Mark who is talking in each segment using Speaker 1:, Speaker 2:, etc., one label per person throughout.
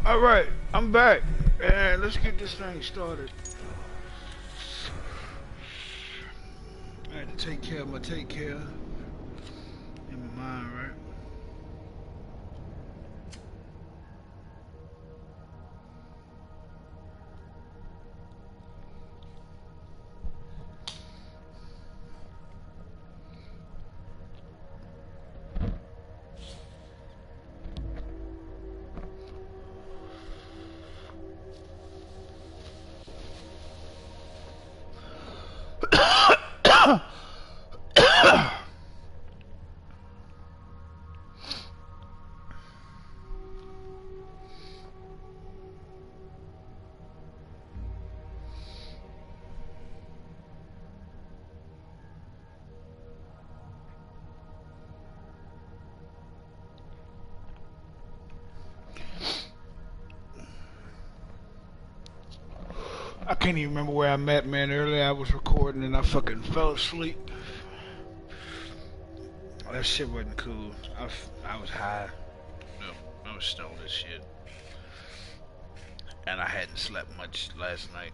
Speaker 1: Alright, I'm back. And let's get this thing started. I had to take care of my in my mind, right? I can't even remember where I met, man. Earlier I was recording and I fucking fell asleep. That shit wasn't cool. I was high. No, I was stoned as shit. And I hadn't slept much last night.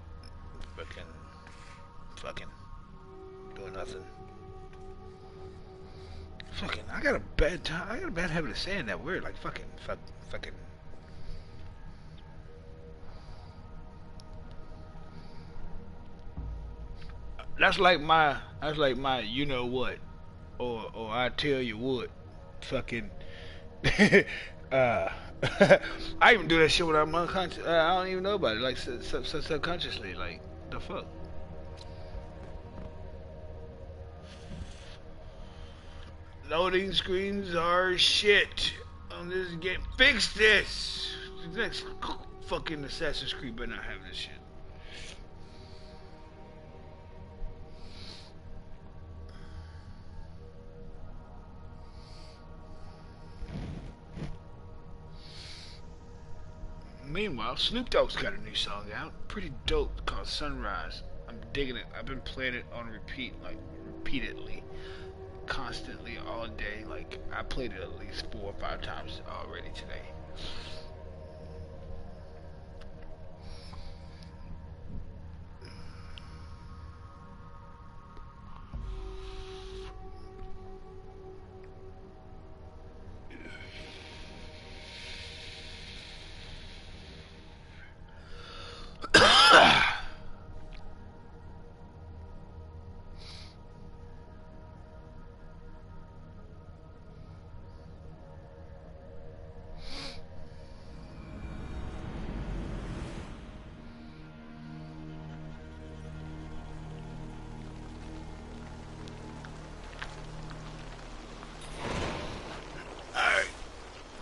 Speaker 1: Fucking doing nothing. I got a bad time. I got a bad habit of saying that word, like fucking. That's like my you know what, or I tell you what, fucking. I even do that shit when I'm unconscious. I don't even know about it, like subconsciously, like the fuck. Loading screens are shit on this game. Fix this. The next fucking Assassin's Creed better not have this shit. Meanwhile, Snoop Dogg's got a new song out, pretty dope, called Sunrise. I'm digging it. I've been playing it on repeat, like repeatedly, constantly, all day. Like I played it at least 4 or 5 times already today.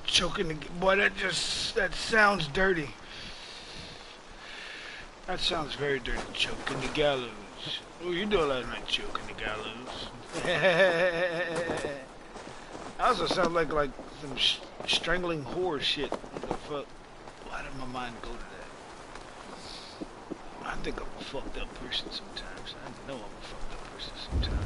Speaker 1: Choking the boy, that sounds dirty. That sounds very dirty. Choking the gallows. Oh, you do a lot of night choking the gallows. Also sounds like some strangling whore shit. What the fuck? Why did my mind go to that? I think I'm a fucked up person sometimes. I know I'm a fucked up person sometimes.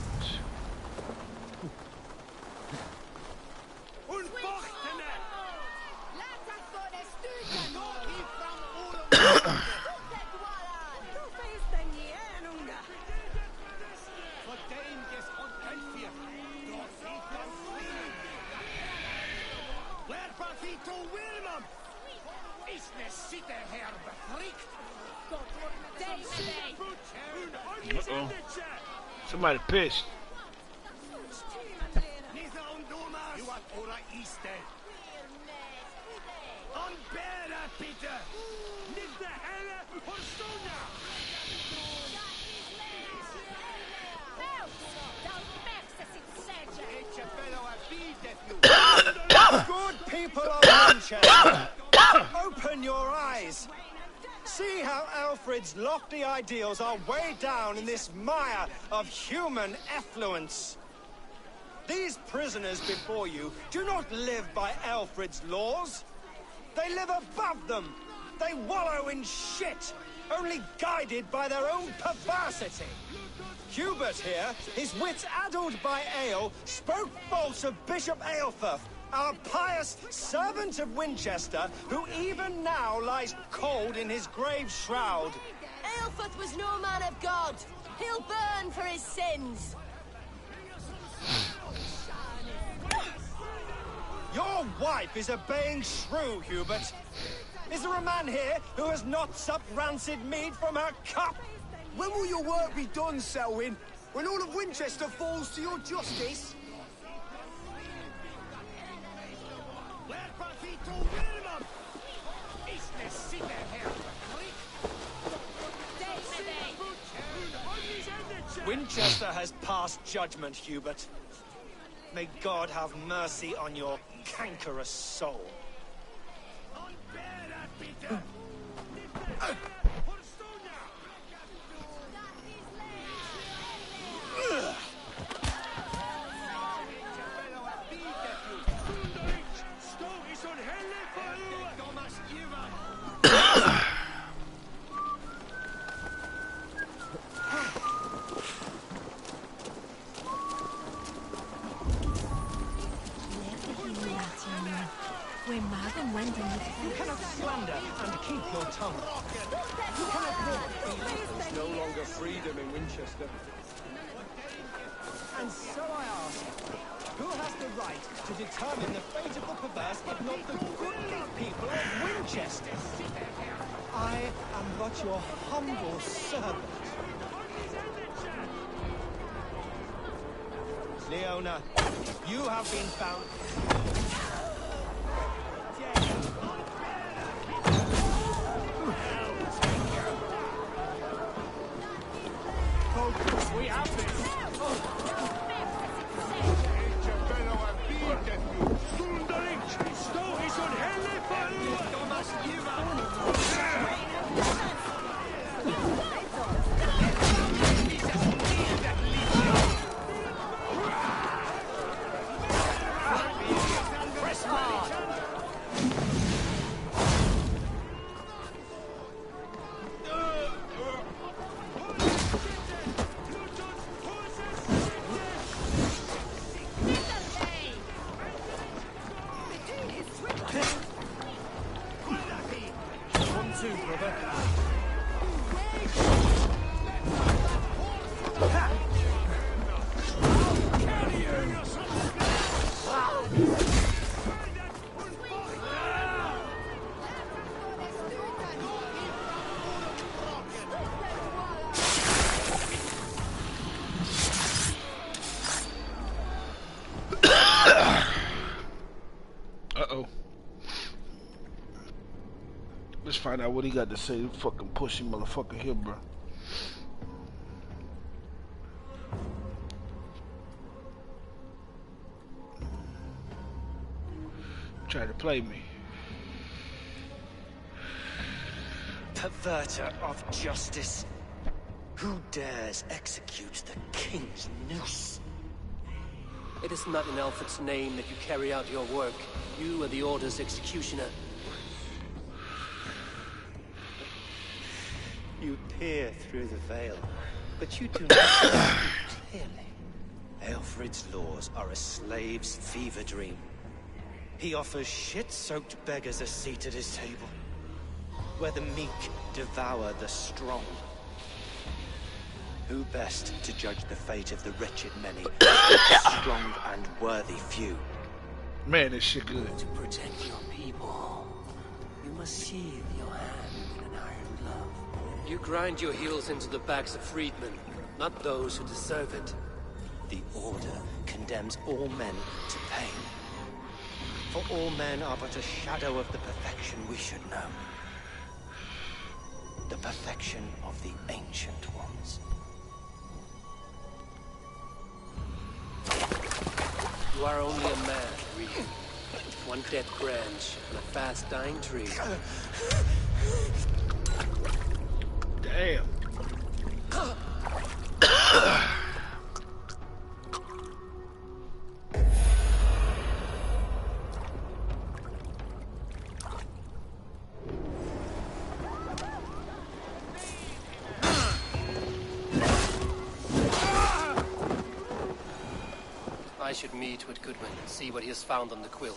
Speaker 1: Uh-oh. Somebody pissed.
Speaker 2: Good people of Manchester, open your eyes. See how Alfred's lofty ideals are weighed down in this mire of human effluence. These prisoners before you do not live by Alfred's laws. They live above them. They wallow in shit, only guided by their own perversity. Hubert here, his wits addled by ale, spoke false of Bishop Aelfirth, our pious servant of Winchester, who even now lies cold in his grave shroud.
Speaker 3: Aelfrith was no man of God. He'll burn for his sins.
Speaker 2: Your wife is obeying shrew, Hubert. Is there a man here who has not supped rancid mead from her cup?
Speaker 4: When will your work be done, Selwyn? When all of Winchester falls to your justice?
Speaker 2: Winchester has passed judgment, Hubert. May God have mercy on your cankerous soul. You cannot slander and keep your tongue. You cannot walk.
Speaker 4: There's no longer freedom in Winchester.
Speaker 2: And so I ask, who has the right to determine the fate of the perverse but not the goodly people of Winchester? I am but your humble servant. Leona, you have been found...
Speaker 4: We have this.
Speaker 1: Uh-oh. Let's find out what he got to say. Fucking pushy motherfucker here, bro. Try to play me.
Speaker 2: Perverter of justice. Who dares execute the king's noose?
Speaker 5: It is not in Alfred's name that you carry out your work. You are the Order's executioner.
Speaker 2: You peer through the veil, but you do not see clearly. Aelfred's laws are a slave's fever dream. He offers shit-soaked beggars a seat at his table, where the meek devour the strong. Who best to judge the fate of the wretched many, the strong and worthy few?
Speaker 1: Man, this shit good.
Speaker 5: To protect your people, you must sheathe your hand in an iron glove. You grind your heels into the backs of freedmen, not those who deserve it.
Speaker 2: The Order condemns all men to pain. For all men are but a shadow of the perfection we should know. The perfection of the Ancient Ones.
Speaker 5: You are only a man, Reed. One dead branch on a fast-dying tree.
Speaker 1: Damn.
Speaker 5: I should meet with Goodwin and see what he has found on the quill.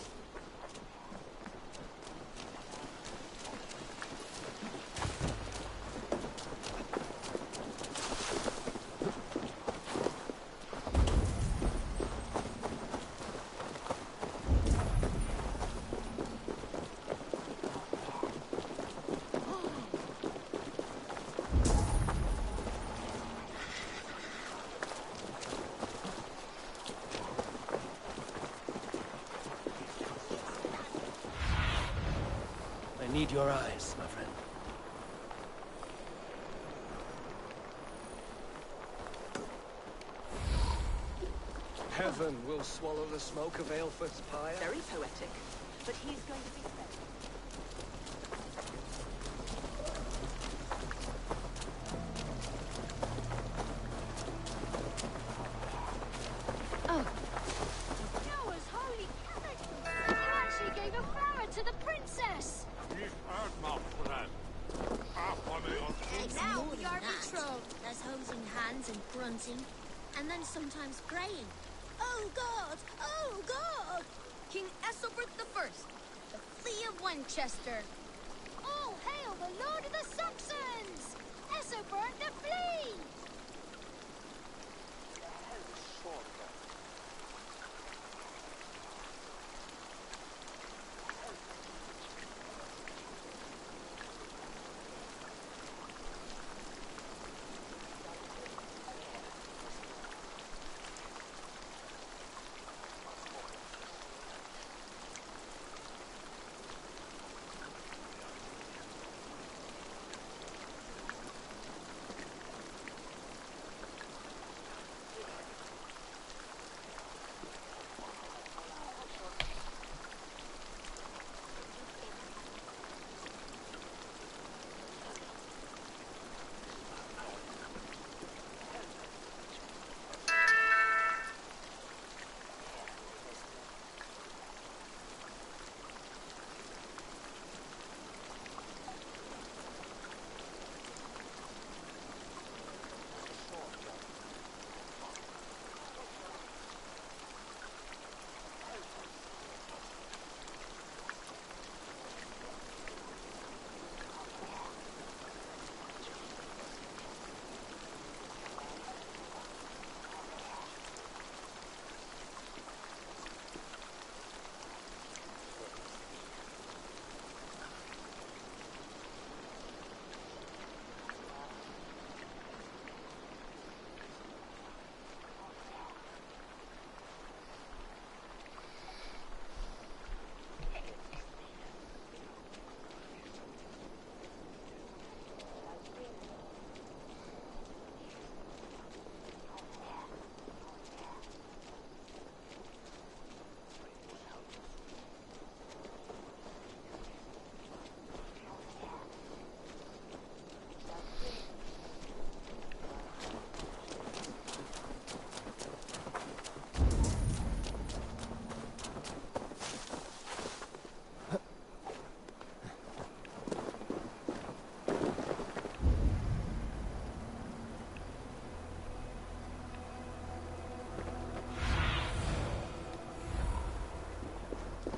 Speaker 5: I need your eyes, my friend.
Speaker 6: Heaven will swallow the smoke of Aelfred's pyre.
Speaker 7: Very poetic. But he's going to be fed.
Speaker 3: Oh. Noah's holy comet! You actually gave a flower to the princess!
Speaker 8: Now we are patrol. There's hosing hands and grunting, and then sometimes praying. Oh God! Oh God!
Speaker 3: King Ethelbert the First, the Flea of Winchester. All hail the Lord of the Saxons! Ethelbert the Flea!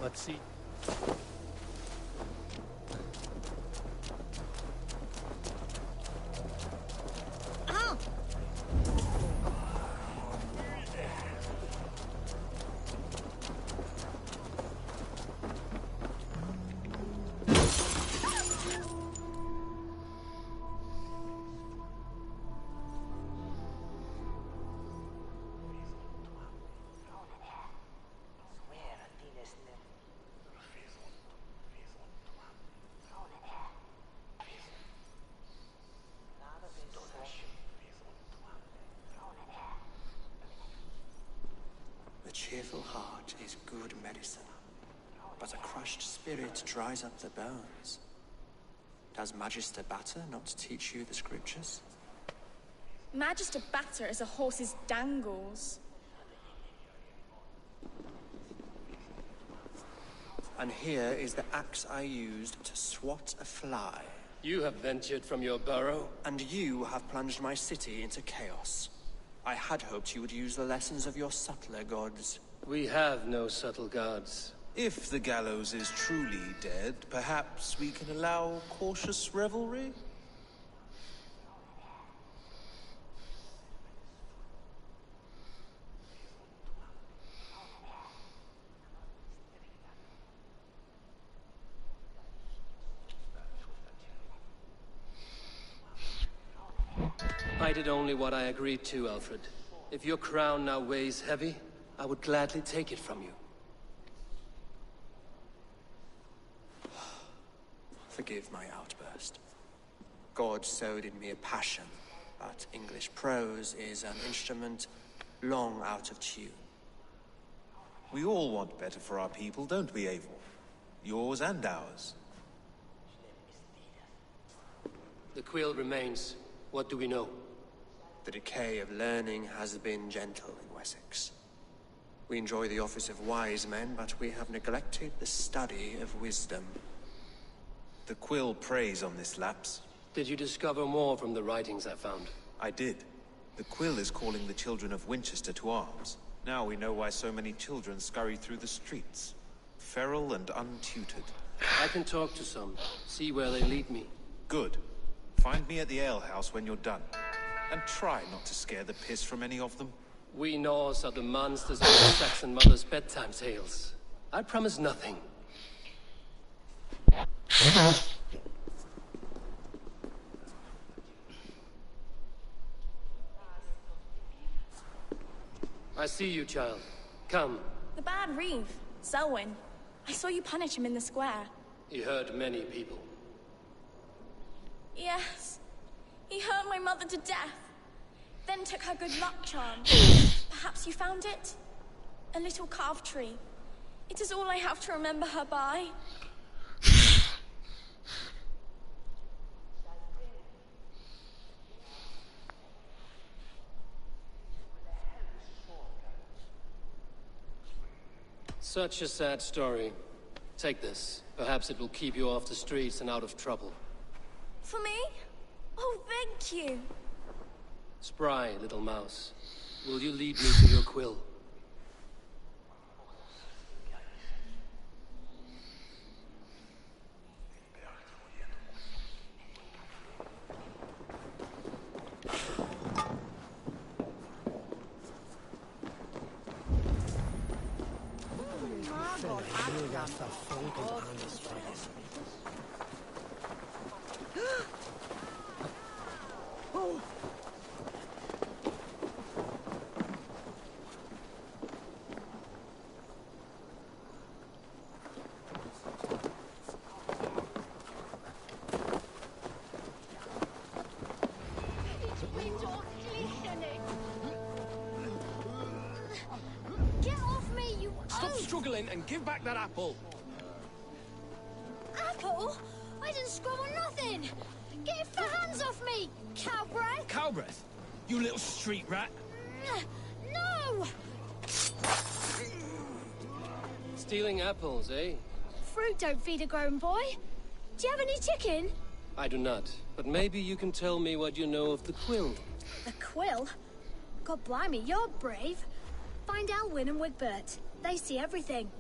Speaker 5: Let's see.
Speaker 8: Oh!
Speaker 9: A cheerful heart is good medicine, but a crushed spirit dries up the bones. Does Magister Batter not teach you the scriptures?
Speaker 10: Magister Batter is a horse's dangles.
Speaker 9: And here is the axe I used to swat a fly.
Speaker 5: You have ventured from your burrow.
Speaker 9: And you have plunged my city into chaos. I had hoped you would use the lessons of your subtler gods.
Speaker 5: We have no subtle gods.
Speaker 11: If the gallows is truly dead, perhaps we can allow cautious revelry?
Speaker 5: I did only what I agreed to, Alfred. If your crown now weighs heavy, I would gladly take it from you.
Speaker 9: Forgive my outburst. God sowed in me a passion, but English prose is an instrument long out of tune.
Speaker 11: We all want better for our people, don't we, Eivor? Yours and ours.
Speaker 5: The quill remains. What do we know?
Speaker 9: The decay of learning has been gentle in Wessex. We enjoy the office of wise men, but we have neglected the study of wisdom.
Speaker 11: The quill preys on this lapse.
Speaker 5: Did you discover more from the writings I found?
Speaker 11: I did. The quill is calling the children of Winchester to arms. Now we know why so many children scurry through the streets. Feral and untutored.
Speaker 5: I can talk to some, see where they lead me.
Speaker 11: Good. Find me at the alehouse when you're done. And try not to scare the piss from any of them.
Speaker 5: We Norse are the monsters of the Saxon mother's bedtime tales. I promise nothing. I see you, child. Come.
Speaker 10: The bad Reeve, Selwyn. I saw you punish him in the square.
Speaker 5: He hurt many people.
Speaker 10: Yes. He hurt my mother to death. Then took her good luck charm. Perhaps you found it? A little carved tree. It is all I have to remember her by.
Speaker 5: Such a sad story. Take this. Perhaps it will keep you off the streets and out of trouble.
Speaker 10: For me? Oh, thank you.
Speaker 5: Spry, little mouse. Will you lead me to your quill?
Speaker 3: Get off me, you
Speaker 6: Stop struggling and give back that apple.
Speaker 3: apple! I didn't scrub on nothing! Get your hands off me, cow breath!
Speaker 6: Cow breath? You little street rat.
Speaker 3: No!
Speaker 5: Stealing apples, eh?
Speaker 3: Fruit don't feed a grown boy. Do you have any chicken?
Speaker 5: I do not. But maybe you can tell me what you know of the quill.
Speaker 3: The quill? God blimey, you're brave. Find Elwyn and Wigbert. They see everything.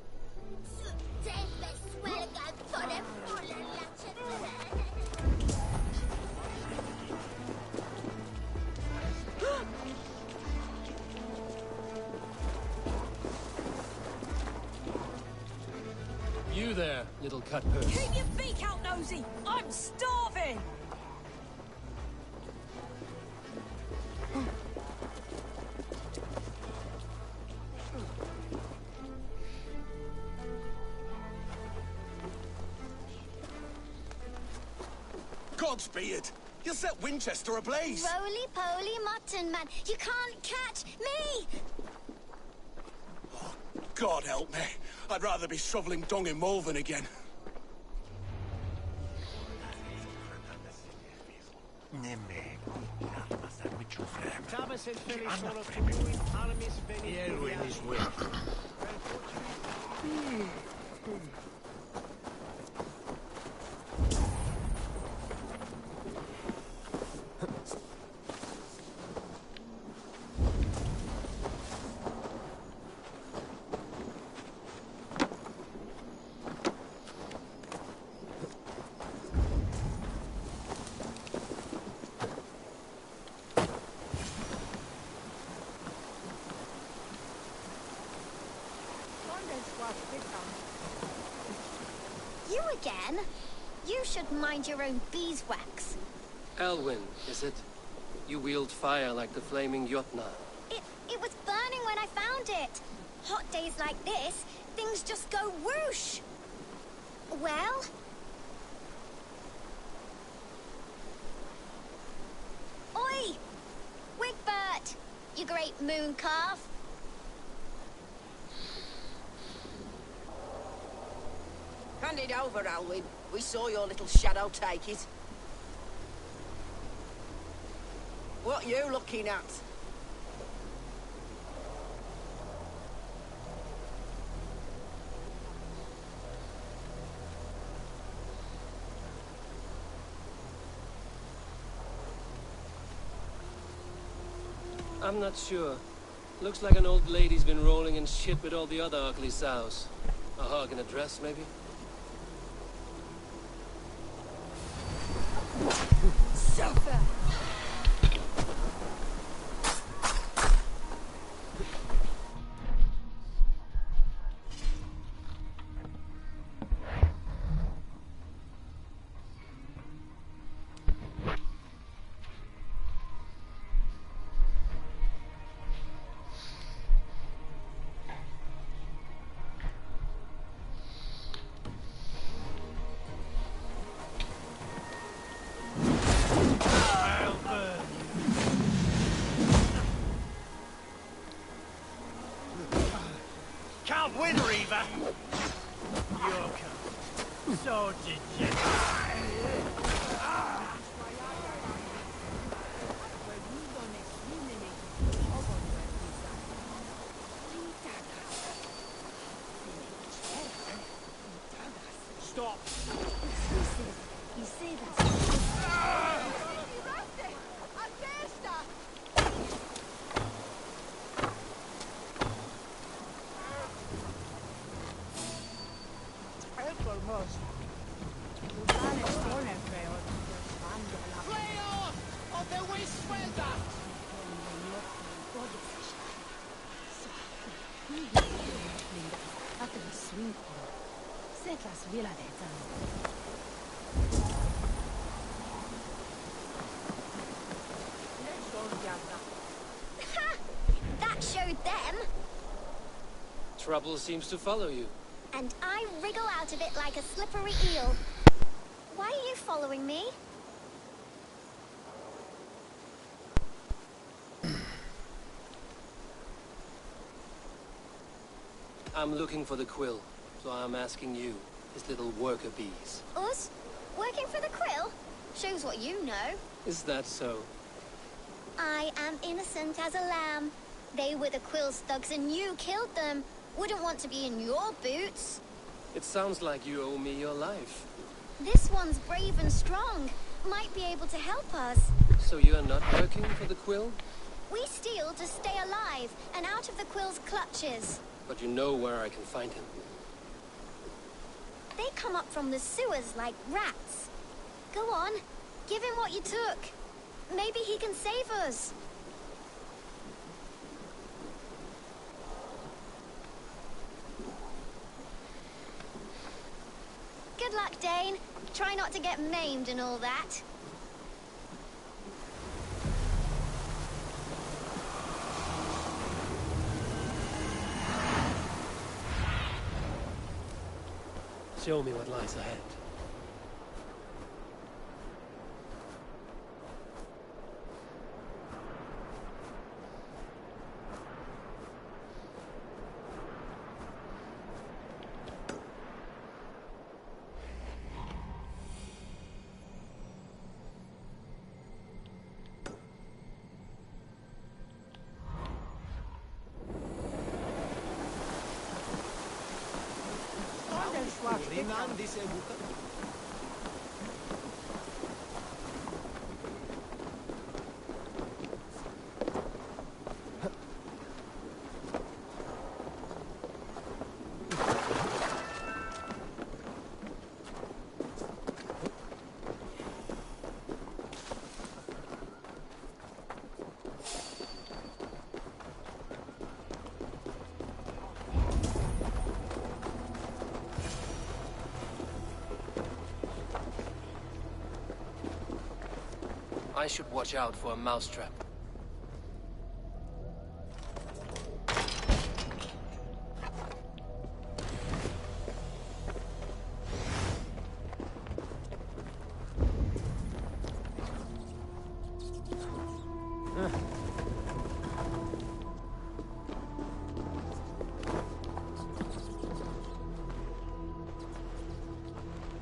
Speaker 5: You there, little cutpurse.
Speaker 7: Keep your beak out, Nosy! I'm starving!
Speaker 4: Godspeed! You'll set Winchester ablaze!
Speaker 3: Roly-poly mutton man, you can't catch me!
Speaker 4: God help me. I'd rather be shoveling dung in Malvern again.
Speaker 3: again? You should mind your own beeswax.
Speaker 5: Elwyn, is it? You wield fire like the flaming Jotnar.
Speaker 3: It was burning when I found it. Hot days like this, things just go whoosh. Well? Oi! Wigbert! You great moon calf.
Speaker 12: Hand it over, Alwyn. We saw your little shadow take it. What you looking at?
Speaker 5: I'm not sure. Looks like an old lady's been rolling in shit with all the other ugly sows. A hog and a dress, maybe?
Speaker 7: Sofa!
Speaker 2: Can't win, Reaver! You're coming. So degenerate. Stop!
Speaker 7: You say that.
Speaker 2: Playoff of the Westfelder!
Speaker 3: Ha! That showed them.
Speaker 5: Trouble seems to follow you.
Speaker 3: And I wriggle out of it like a slippery eel. Why are you following me?
Speaker 5: I'm looking for the quill, so I'm asking you, his little worker bees.
Speaker 3: Us? Working for the quill? Shows what you know.
Speaker 5: Is that so?
Speaker 3: I am innocent as a lamb. They were the quill's thugs and you killed them. Wouldn't want to be in your boots.
Speaker 5: It sounds like you owe me your life.
Speaker 3: This one's brave and strong. Might be able to help us.
Speaker 5: So you're not working for the quill?
Speaker 3: We steal to stay alive and out of the quill's clutches.
Speaker 5: But you know where I can find him.
Speaker 3: They come up from the sewers like rats. Go on, give him what you took. Maybe he can save us. Good luck, Dane. Try not to get maimed and all that.
Speaker 5: Show me what lies ahead.
Speaker 2: Ringan di sebutan.
Speaker 5: I should watch out for a mousetrap.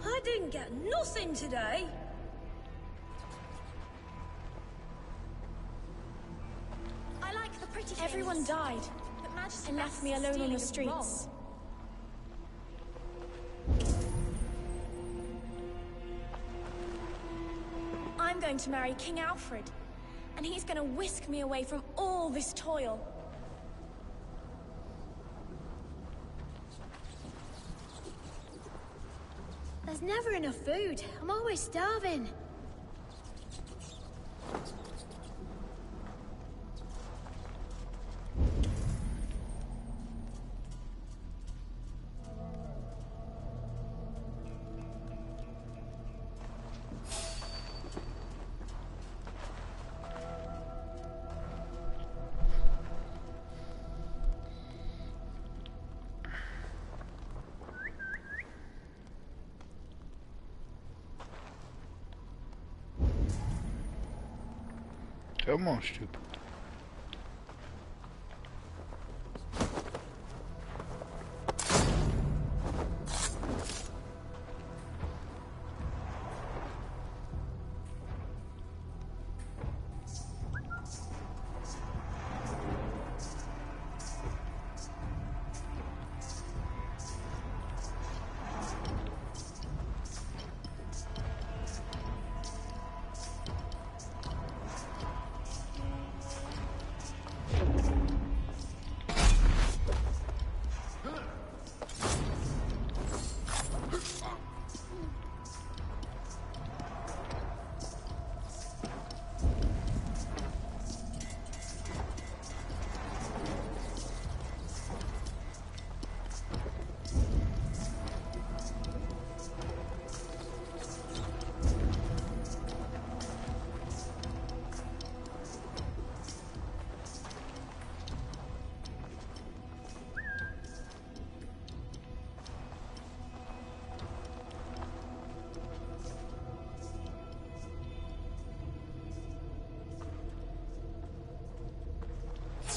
Speaker 10: I didn't get nothing today.
Speaker 8: I like the pretty things.
Speaker 10: Everyone died
Speaker 8: But Magister
Speaker 10: and left me alone on the streets. I'm going to marry King Alfred, and he's going to whisk me away from all this toil.
Speaker 3: There's never enough food. I'm always starving.
Speaker 1: Come on, stupid.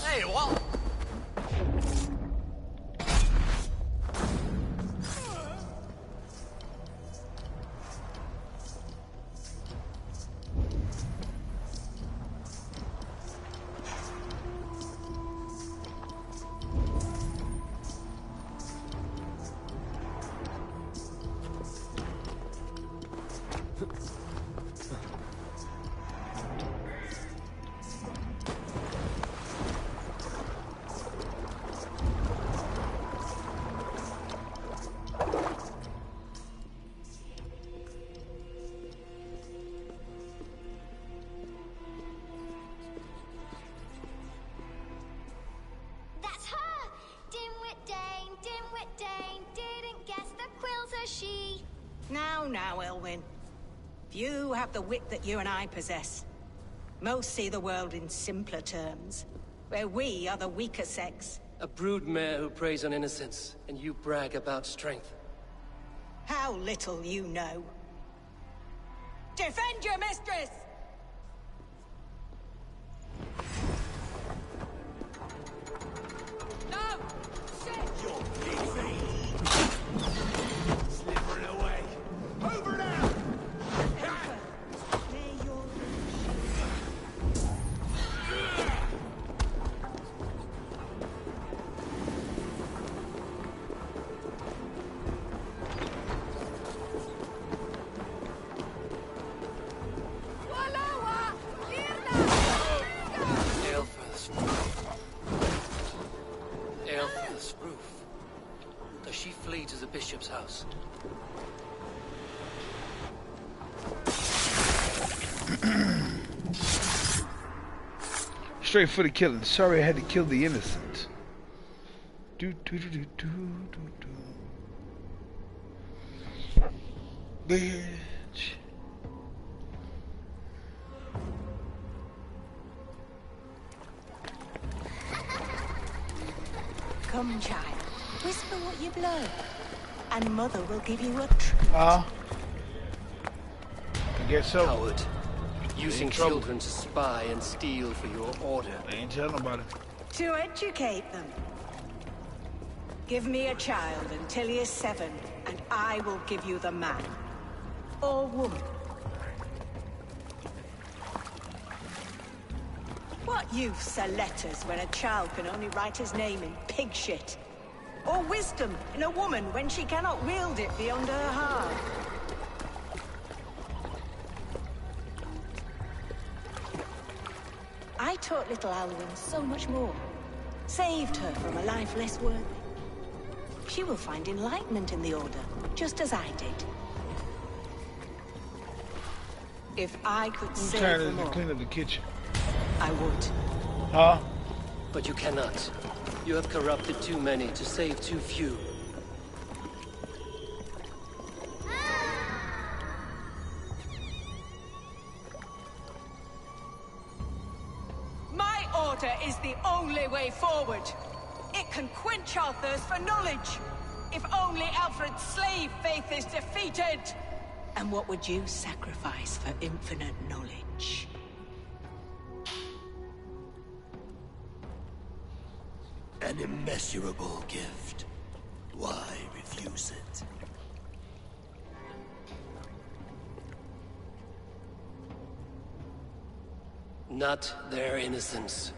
Speaker 5: Hey, what?
Speaker 3: That's her! Dimwit Dane, didn't guess the quill's a she.
Speaker 12: Now, now, Elwyn. You have the wit that you and I possess. Most see the world in simpler terms, where we are the weaker sex.
Speaker 5: A broodmare who preys on innocence, and you brag about strength.
Speaker 12: How little you know. Defend your mistress! No! Shit!
Speaker 4: You're slithering away. Over now!
Speaker 12: May your
Speaker 5: Aelfrith's roof. Does she flee to the bishop's house?
Speaker 1: Straight for the killing. Sorry I had to kill the innocent. Do do do do do do do. Bitch.
Speaker 12: blur. And Mother will give you a treat.
Speaker 1: I guess so.
Speaker 5: Coward. Using children to spy and steal for your order.
Speaker 1: I ain't telling nobody.
Speaker 12: To educate them. Give me a child until he is 7, and I will give you the man. Or woman. What use are letters when a child can only write his name in pig shit? Or wisdom in a woman when she cannot wield it beyond her heart? I taught little Alwyn so much more. Saved her from a life less worthy. She will find enlightenment in the Order, just as I did. If I could save them all,
Speaker 1: clean up the kitchen.
Speaker 12: I would.
Speaker 1: Huh?
Speaker 5: But you cannot. You have corrupted too many to save too few.
Speaker 12: My order is the only way forward. It can quench our thirst for knowledge. If only Alfred's slave faith is defeated. And what would you sacrifice for infinite knowledge?
Speaker 13: An immeasurable gift. Why refuse it?
Speaker 5: Not their innocence.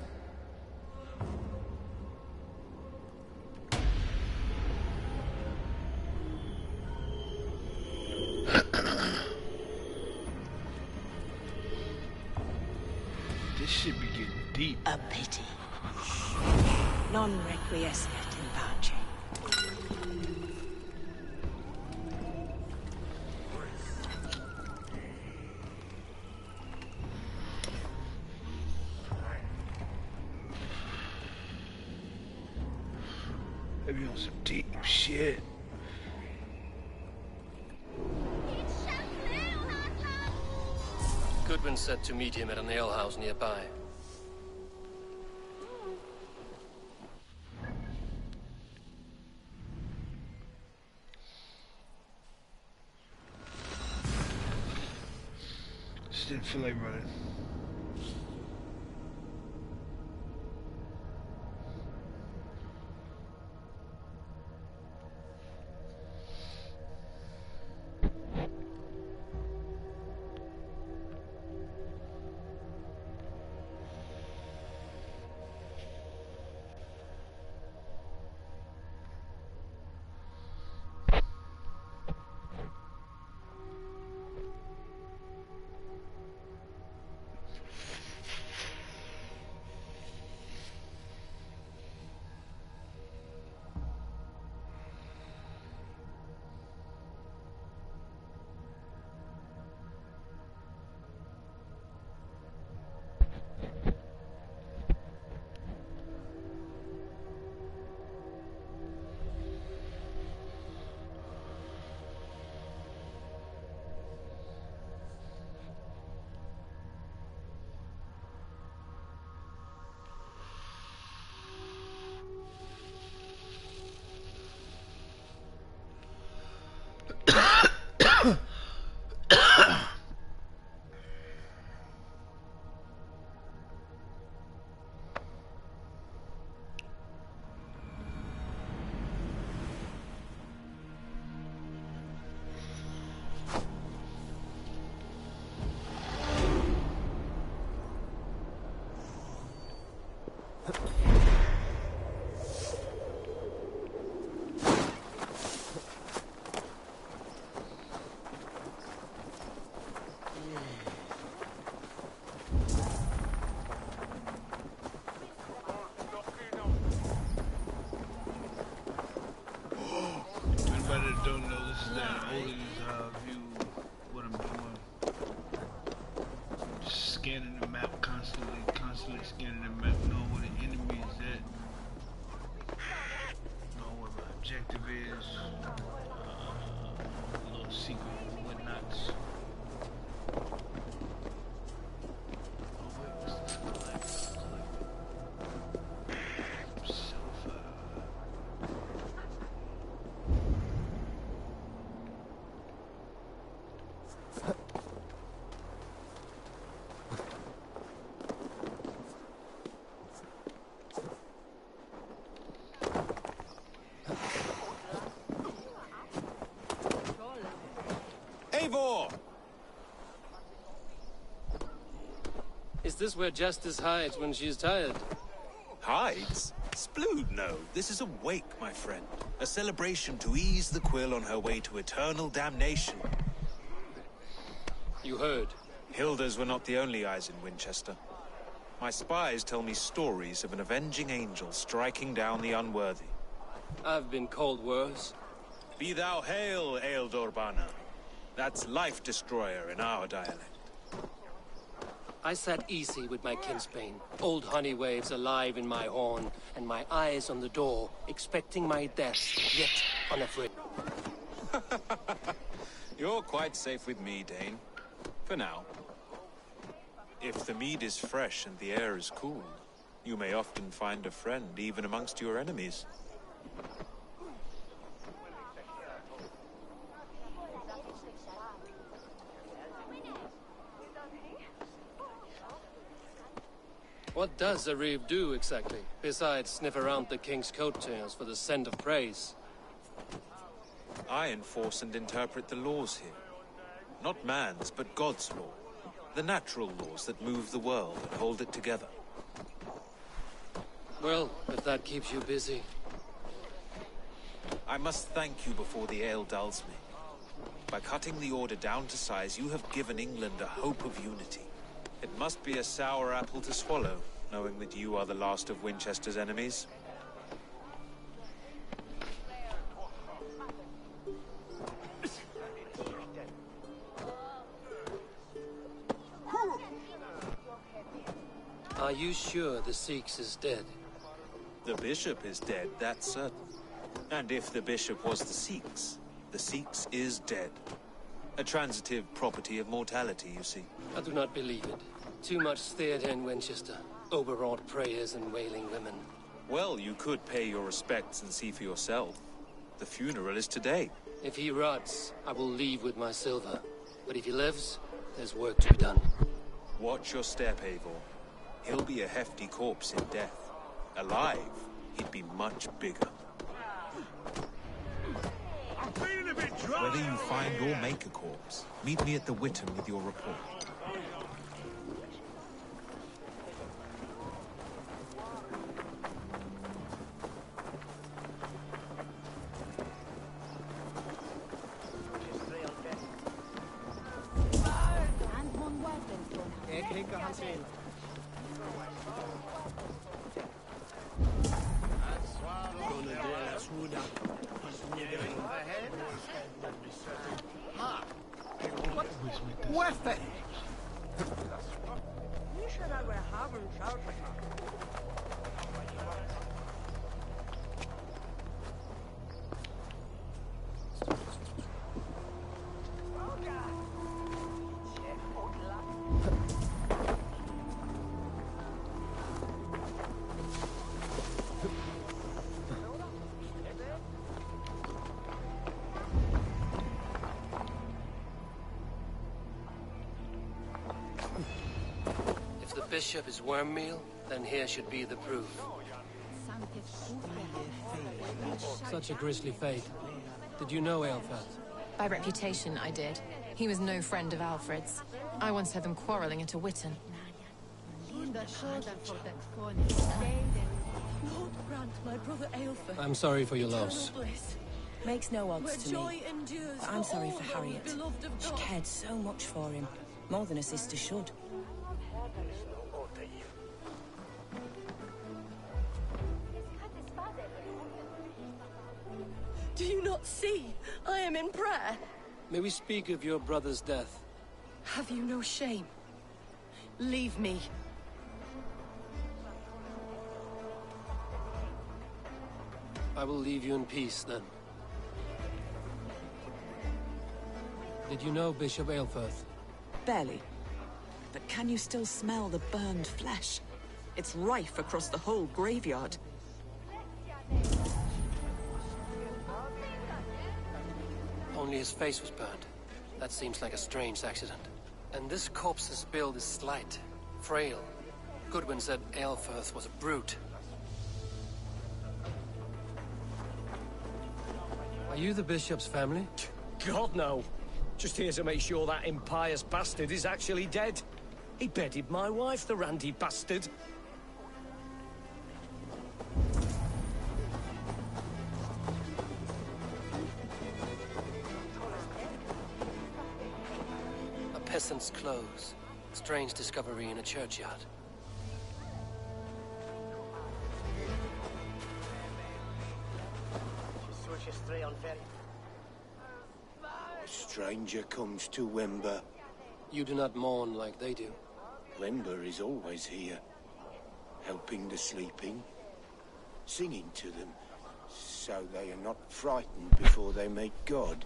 Speaker 1: This should be getting deep.
Speaker 12: A pity. Non requiescat in pace.
Speaker 1: Maybe on some deep shit.
Speaker 5: Goodwin said to meet him at an alehouse nearby.
Speaker 1: Just didn't feel like running. Constantly scanning the map, knowing where the enemy is at, knowing where my objective is, little secret whatnots. Oh wait, what's this collect?
Speaker 5: Is this where Justice hides when she's tired?
Speaker 11: Hides? Splood, no. This is a wake, my friend. A celebration to ease the Quill on her way to eternal damnation.
Speaker 5: You heard.
Speaker 11: Hilda's were not the only eyes in Winchester. My spies tell me stories of an avenging angel striking down the unworthy.
Speaker 5: I've been called worse.
Speaker 11: Be thou hail, Ealdor Bana. That's Life Destroyer in our dialect.
Speaker 5: I sat easy with my kinsbane, old honey waves alive in my horn, and my eyes on the door, expecting my death, yet unafraid.
Speaker 11: You're quite safe with me, Dane. For now. If the mead is fresh and the air is cool, you may often find a friend even amongst your enemies.
Speaker 5: What does a reeve do exactly, besides sniff around the king's coattails for the scent of praise?
Speaker 11: I enforce and interpret the laws here. Not man's, but God's law. The natural laws that move the world and hold it together.
Speaker 5: Well, if that keeps you busy.
Speaker 11: I must thank you before the ale dulls me. By cutting the order down to size, you have given England a hope of unity. It must be a sour apple to swallow, knowing that you are the last of Winchester's enemies.
Speaker 5: Are you sure the Sikhs is dead?
Speaker 11: The bishop is dead, that's certain. And if the bishop was the Sikhs is dead. A transitive property of mortality, you see.
Speaker 5: I do not believe it. Too much theatre in Winchester. Overwrought prayers and wailing women.
Speaker 11: Well, you could pay your respects and see for yourself. The funeral is today.
Speaker 5: If he rots, I will leave with my silver. But if he lives, there's work to be done.
Speaker 11: Watch your step, Eivor. He'll be a hefty corpse in death. Alive, he'd be much bigger.
Speaker 4: I'm feeling a bit dry.
Speaker 11: Whether you find or make a corpse, meet me at the Witten with your report.
Speaker 5: Bishop is worm meal, then here should be the proof. Such a grisly fate. Did you know Aelfirth?
Speaker 14: By reputation, I did. He was no friend of Alfred's. I once heard them quarreling at a Witten.
Speaker 10: Lord grant my brother Aelfirth.
Speaker 5: I'm sorry for your loss.
Speaker 10: Bliss.
Speaker 15: Makes no odds to me.
Speaker 10: Endures
Speaker 15: But I'm sorry for
Speaker 10: all
Speaker 15: Harriet.
Speaker 10: beloved of
Speaker 15: She
Speaker 10: God.
Speaker 15: cared so much for him. More than a sister should.
Speaker 10: Do you not see? I am in prayer.
Speaker 5: May we speak of your brother's death?
Speaker 10: Have you no shame? Leave me.
Speaker 5: I will leave you in peace, then. Did you know Bishop Aelfirth?
Speaker 16: Barely. But can you still smell the burned flesh? It's rife across the whole graveyard.
Speaker 5: Only his face was burned. That seems like a strange accident. And this corpse's build is slight, frail. Goodwin said Aelfirth was a brute. Are you the bishop's family?
Speaker 6: God, no. Just here to make sure that impious bastard is actually dead. He bedded my wife, the randy bastard.
Speaker 5: A peasant's clothes. Strange discovery in a churchyard.
Speaker 13: A stranger comes to Wemba.
Speaker 5: You do not mourn like they do.
Speaker 13: Wemba is always here, helping the sleeping, singing to them, so they are not frightened before they meet God.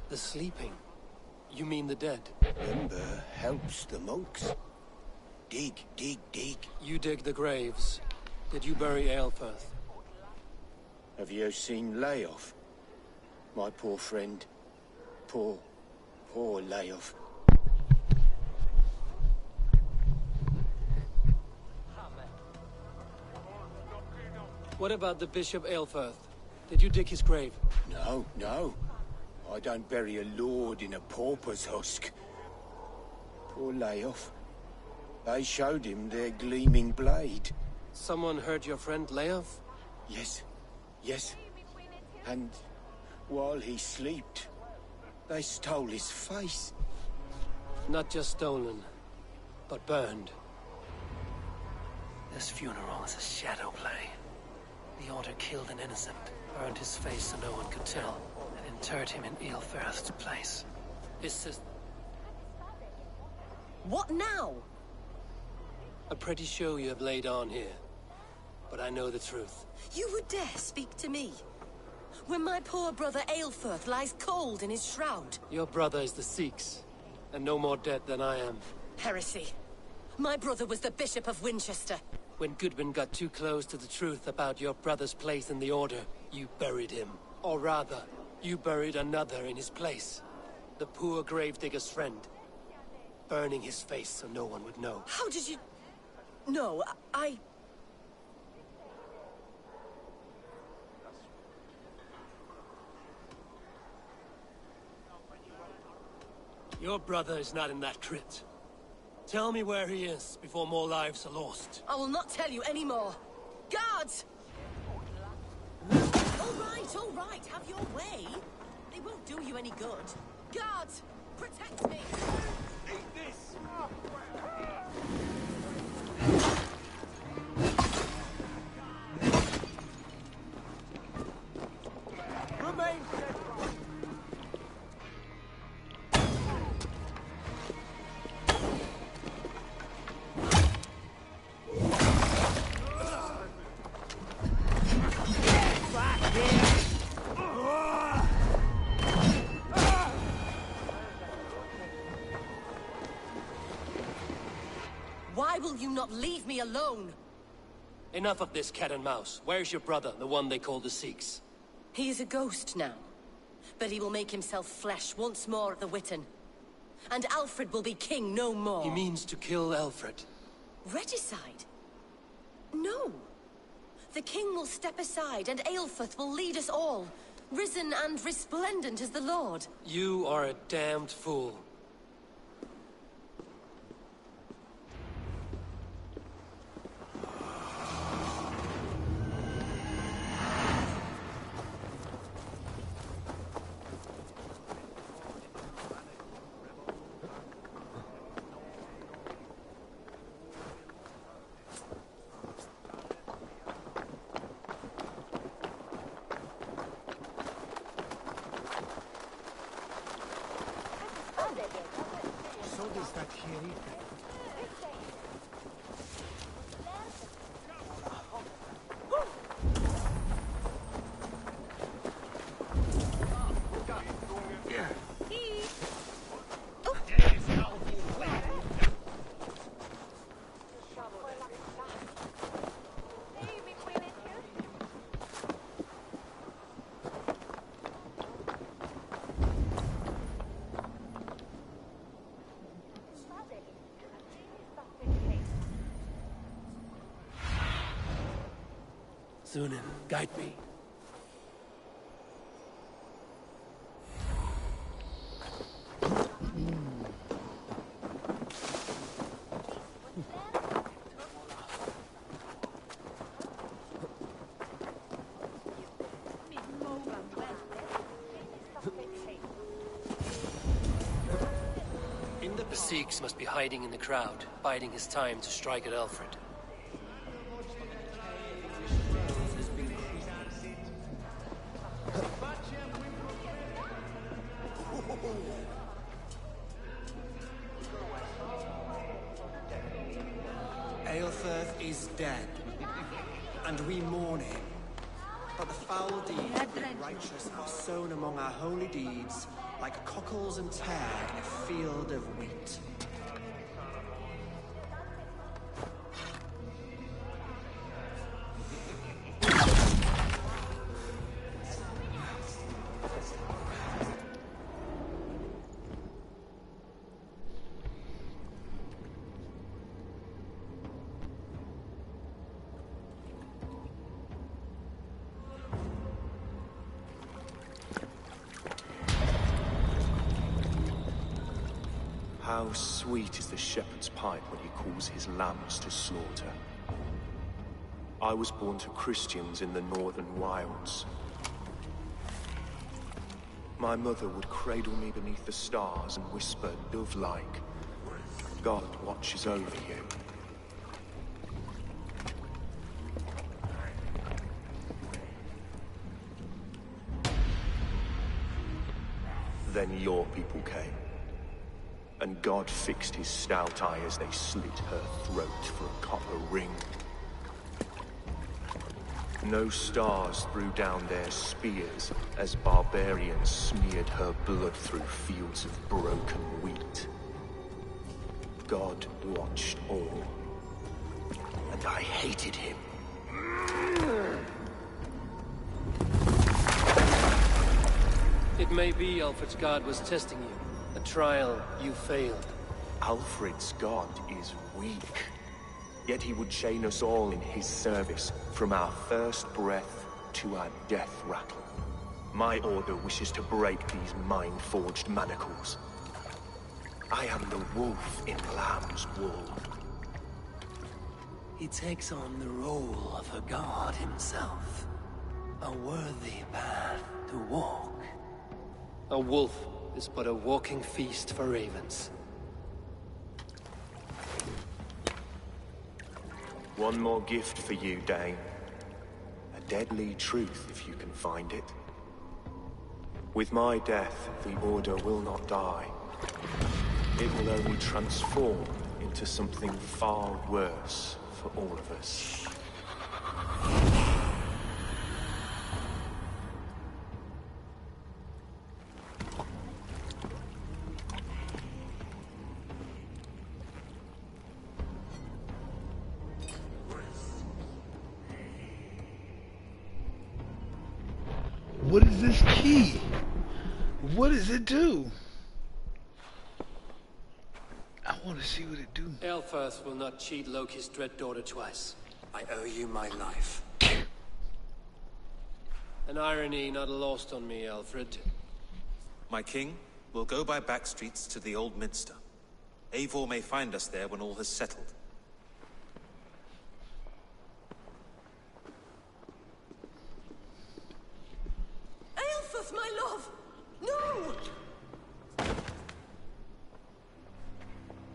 Speaker 5: The sleeping? You mean the dead?
Speaker 13: Wemba helps the monks. Dig, dig, dig.
Speaker 5: You dig the graves. Did you bury Aelfirth?
Speaker 13: Have you seen Layoff? My poor friend. Poor Layoff.
Speaker 5: What about the Bishop Aelfirth? Did you dig his grave?
Speaker 13: No, no. I don't bury a lord in a pauper's husk. Poor Layoff. They showed him their gleaming blade.
Speaker 5: Someone hurt your friend Layoff?
Speaker 13: Yes, yes. And while he slept, they stole his face.
Speaker 5: Not just stolen, but burned. This funeral is a shadow play. The Order killed an innocent, burned his face so no one could tell, and interred him in Aelfirth's place. His sister...
Speaker 17: What now?
Speaker 5: A pretty show you have laid on here. But I know the truth.
Speaker 17: You would dare speak to me? When my poor brother Aelfirth lies cold in his shroud.
Speaker 5: Your brother is the Sikhs, and no more dead than I am.
Speaker 17: Heresy. My brother was the Bishop of Winchester.
Speaker 5: When Goodwin got too close to the truth about your brother's place in the Order, you buried him. Or rather, you buried another in his place. The poor gravedigger's friend. Burning his face so no one would know.
Speaker 17: How did you... No, I...
Speaker 5: Your brother is not in that crypt. Tell me where he is before more lives are lost.
Speaker 17: I will not tell you any more. Guards! All right, have your way. They won't do you any good. Guards, protect me!
Speaker 2: Eat this! Remain steadfast.
Speaker 17: Why will you not leave me alone?
Speaker 5: Enough of this cat and mouse. Where's your brother, the one they call the Sikhs?
Speaker 17: He is a ghost now. But he will make himself flesh once more at the Witten. And Alfred will be king no more.
Speaker 5: He means to kill Alfred.
Speaker 17: Regicide? No. The king will step aside and Aelfirth will lead us all. Risen and resplendent as the Lord.
Speaker 5: You are a damned fool. Sunan, guide me. Sikhs must be hiding in the crowd, biding his time to strike at Alfred.
Speaker 9: Aelfirth is dead, and we mourn him. But the foul deeds of the righteous are sown among our holy deeds, like cockles and tare in a field of wheat.
Speaker 18: How sweet is the shepherd's pipe when he calls his lambs to slaughter. I was born to Christians in the northern wilds. My mother would cradle me beneath the stars and whisper dove-like, "God watches over you." Then your people came. And God fixed his stout eye as they slit her throat for a copper ring. No stars threw down their spears as barbarians smeared her blood through fields of broken wheat. God watched all, and I hated him.
Speaker 5: It may be Alfred's god was testing you. A trial you failed.
Speaker 18: Alfred's god is weak. Yet he would chain us all in his service, from our first breath to our death rattle. My order wishes to break these mind-forged manacles. I am the wolf in lamb's wool.
Speaker 5: He takes on the role of a god himself. A worthy path to walk. A wolf is but a walking feast for ravens.
Speaker 18: One more gift for you, Dane. A deadly truth, if you can find it. With my death, the Order will not die. It will only transform into something far worse for all of us.
Speaker 1: What is this key? What does it do? I want to see what it do.
Speaker 5: Aelfirth will not cheat Loki's dread daughter twice.
Speaker 9: I owe you my life.
Speaker 5: An irony not lost on me, Alfred.
Speaker 11: My king, we'll go by back streets to the Old Minster. Eivor may find us there when all has settled.
Speaker 17: Aelfirth, my love! No!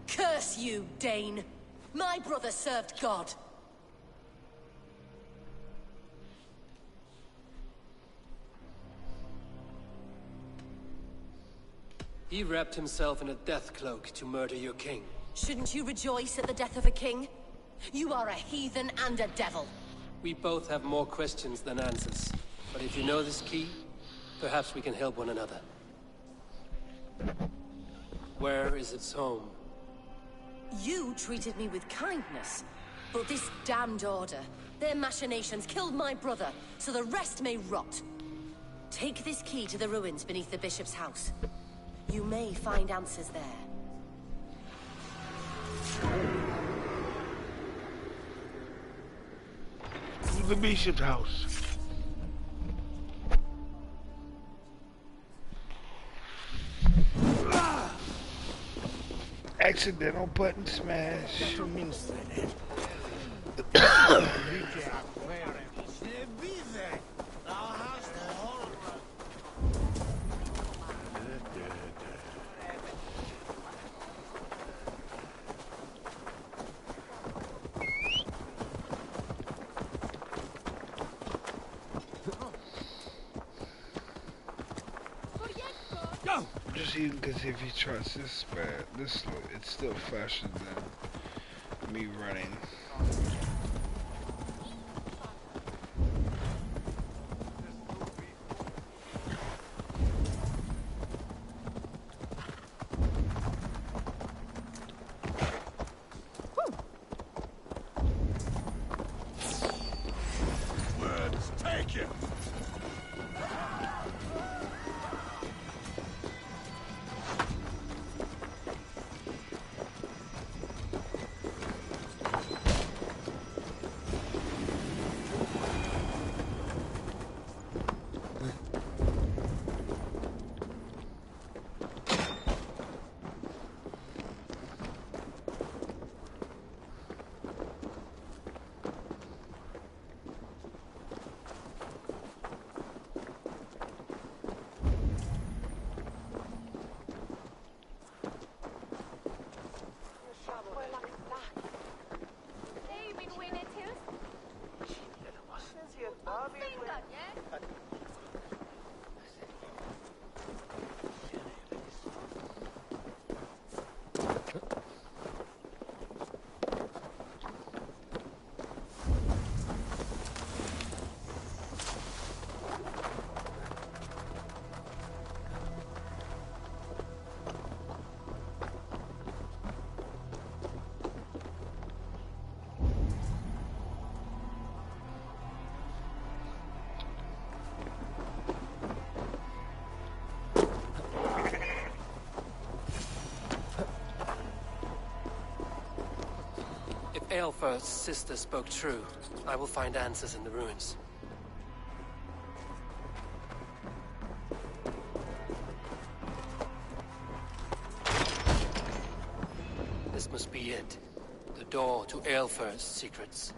Speaker 17: Curse you, Dane! My brother served God.
Speaker 5: He wrapped himself in a death cloak to murder your king.
Speaker 17: Shouldn't you rejoice at the death of a king? You are a heathen and a devil.
Speaker 5: We both have more questions than answers. But if you know this key, perhaps we can help one another. Where is its home?
Speaker 17: You treated me with kindness. But this damned Order, their machinations killed my brother, so the rest may rot. Take this key to the ruins beneath the bishop's house. You may find answers there.
Speaker 1: The bishop's house. Accidental button smash. Just even because if you trust this bad, this it's still faster than me running.
Speaker 2: Let's take it.
Speaker 5: Aelfir's sister spoke true. I will find answers in the ruins. This must be it. The door to Aelfir's secrets.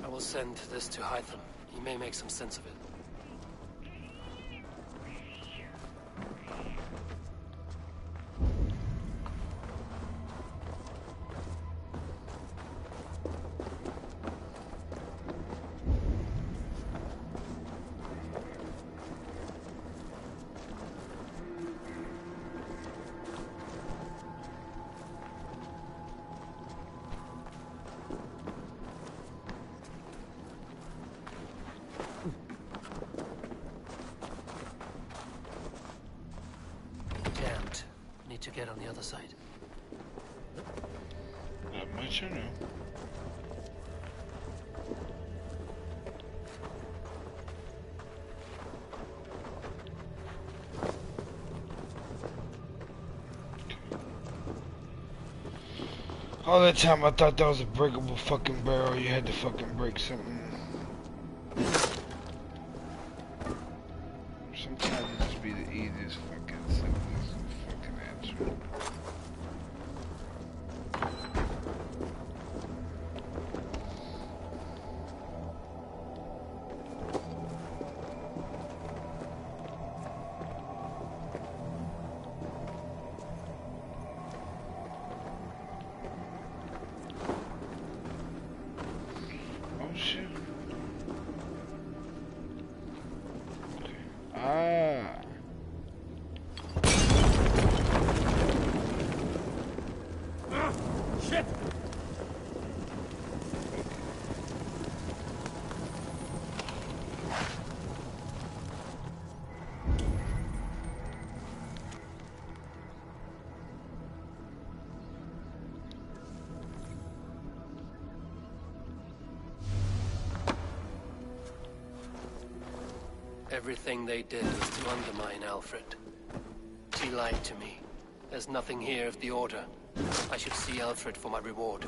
Speaker 5: I will send this to Hytham. He may make some sense of it. To get on the other side.
Speaker 1: Not much, I know. All that time I thought that was a breakable fucking barrel. You had to fucking break something. Sometimes it just be the easiest fucking simplest fucking answer.
Speaker 5: Everything they did was to undermine Alfred. He lied to me. There's nothing here of the Order. I should see Alfred for my reward.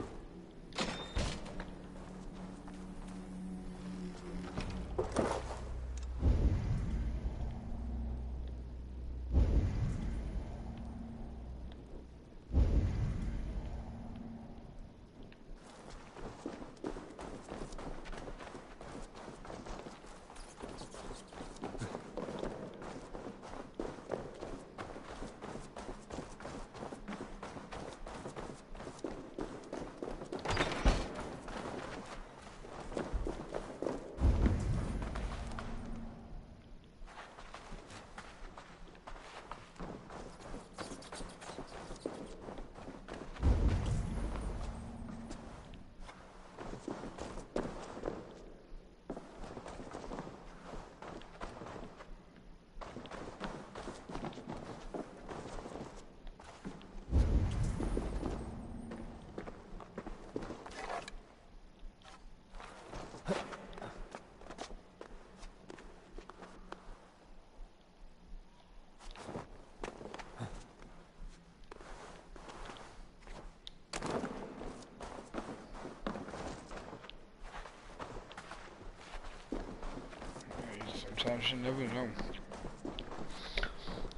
Speaker 1: Sometimes you never know.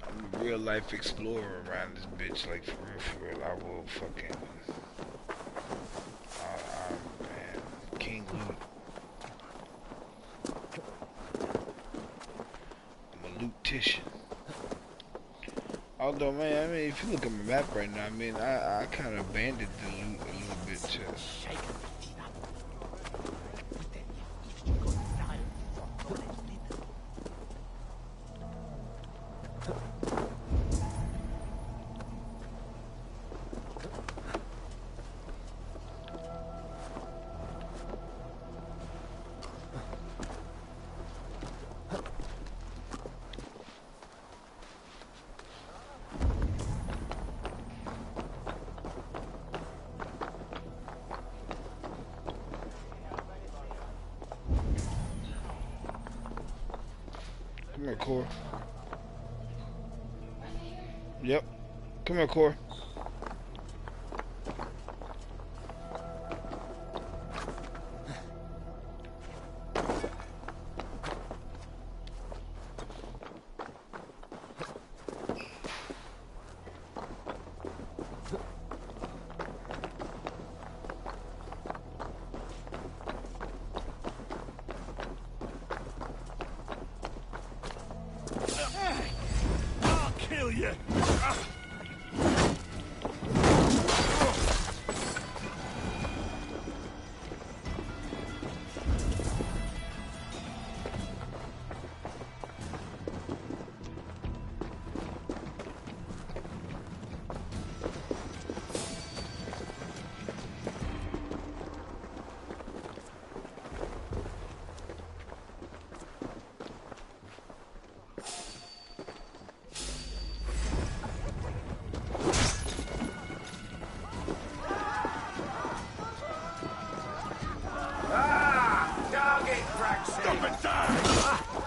Speaker 1: I'm a real life explorer around this bitch, like for real. I will fucking, man, King Loot. I'm a loot-tician. Although, man, I mean, if you look at my map right now, I mean, I kind of abandoned the loot a little bit too. Come here, Core. Yep. Come here, Core.
Speaker 2: I'll kill you! Stop it,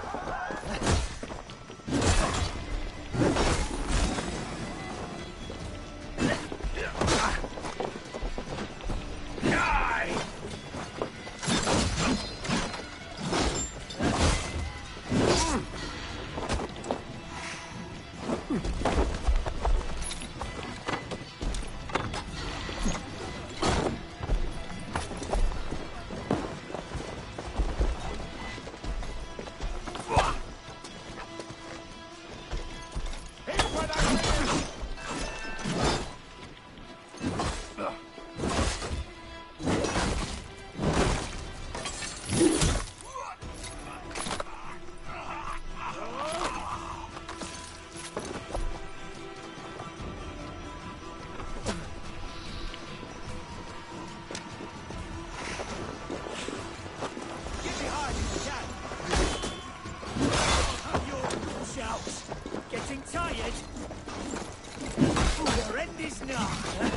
Speaker 2: Getting tired? Your end is nigh.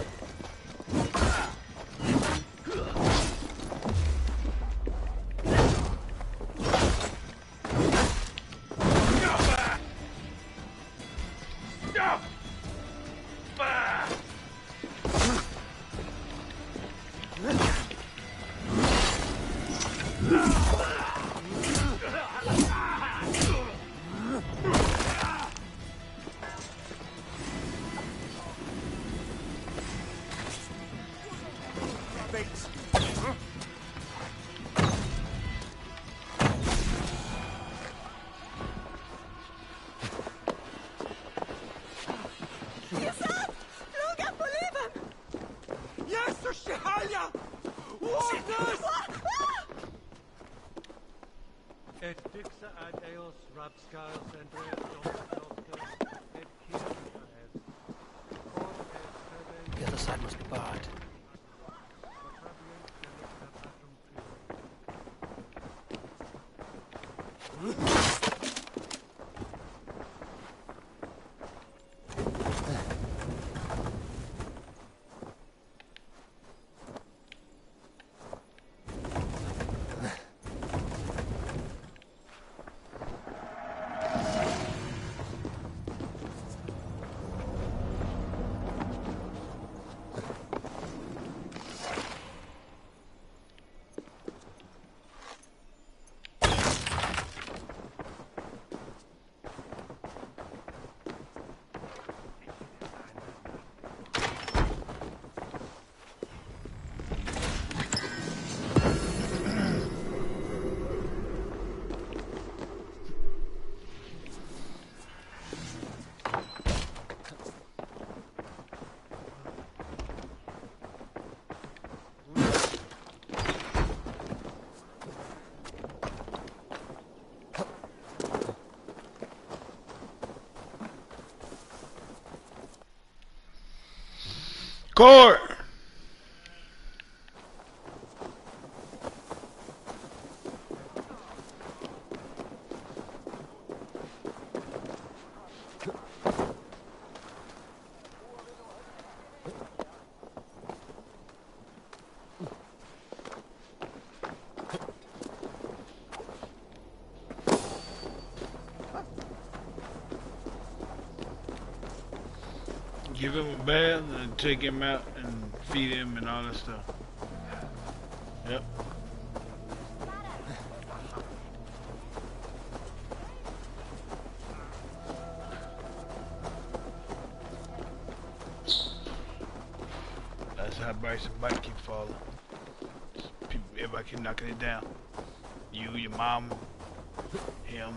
Speaker 5: The other side must be barred.
Speaker 1: Court! Give him a bath and take him out and feed him and all that stuff. Yep. That's how Bryce's bike keep falling. People, everybody keep knocking it down. You, your mom, him.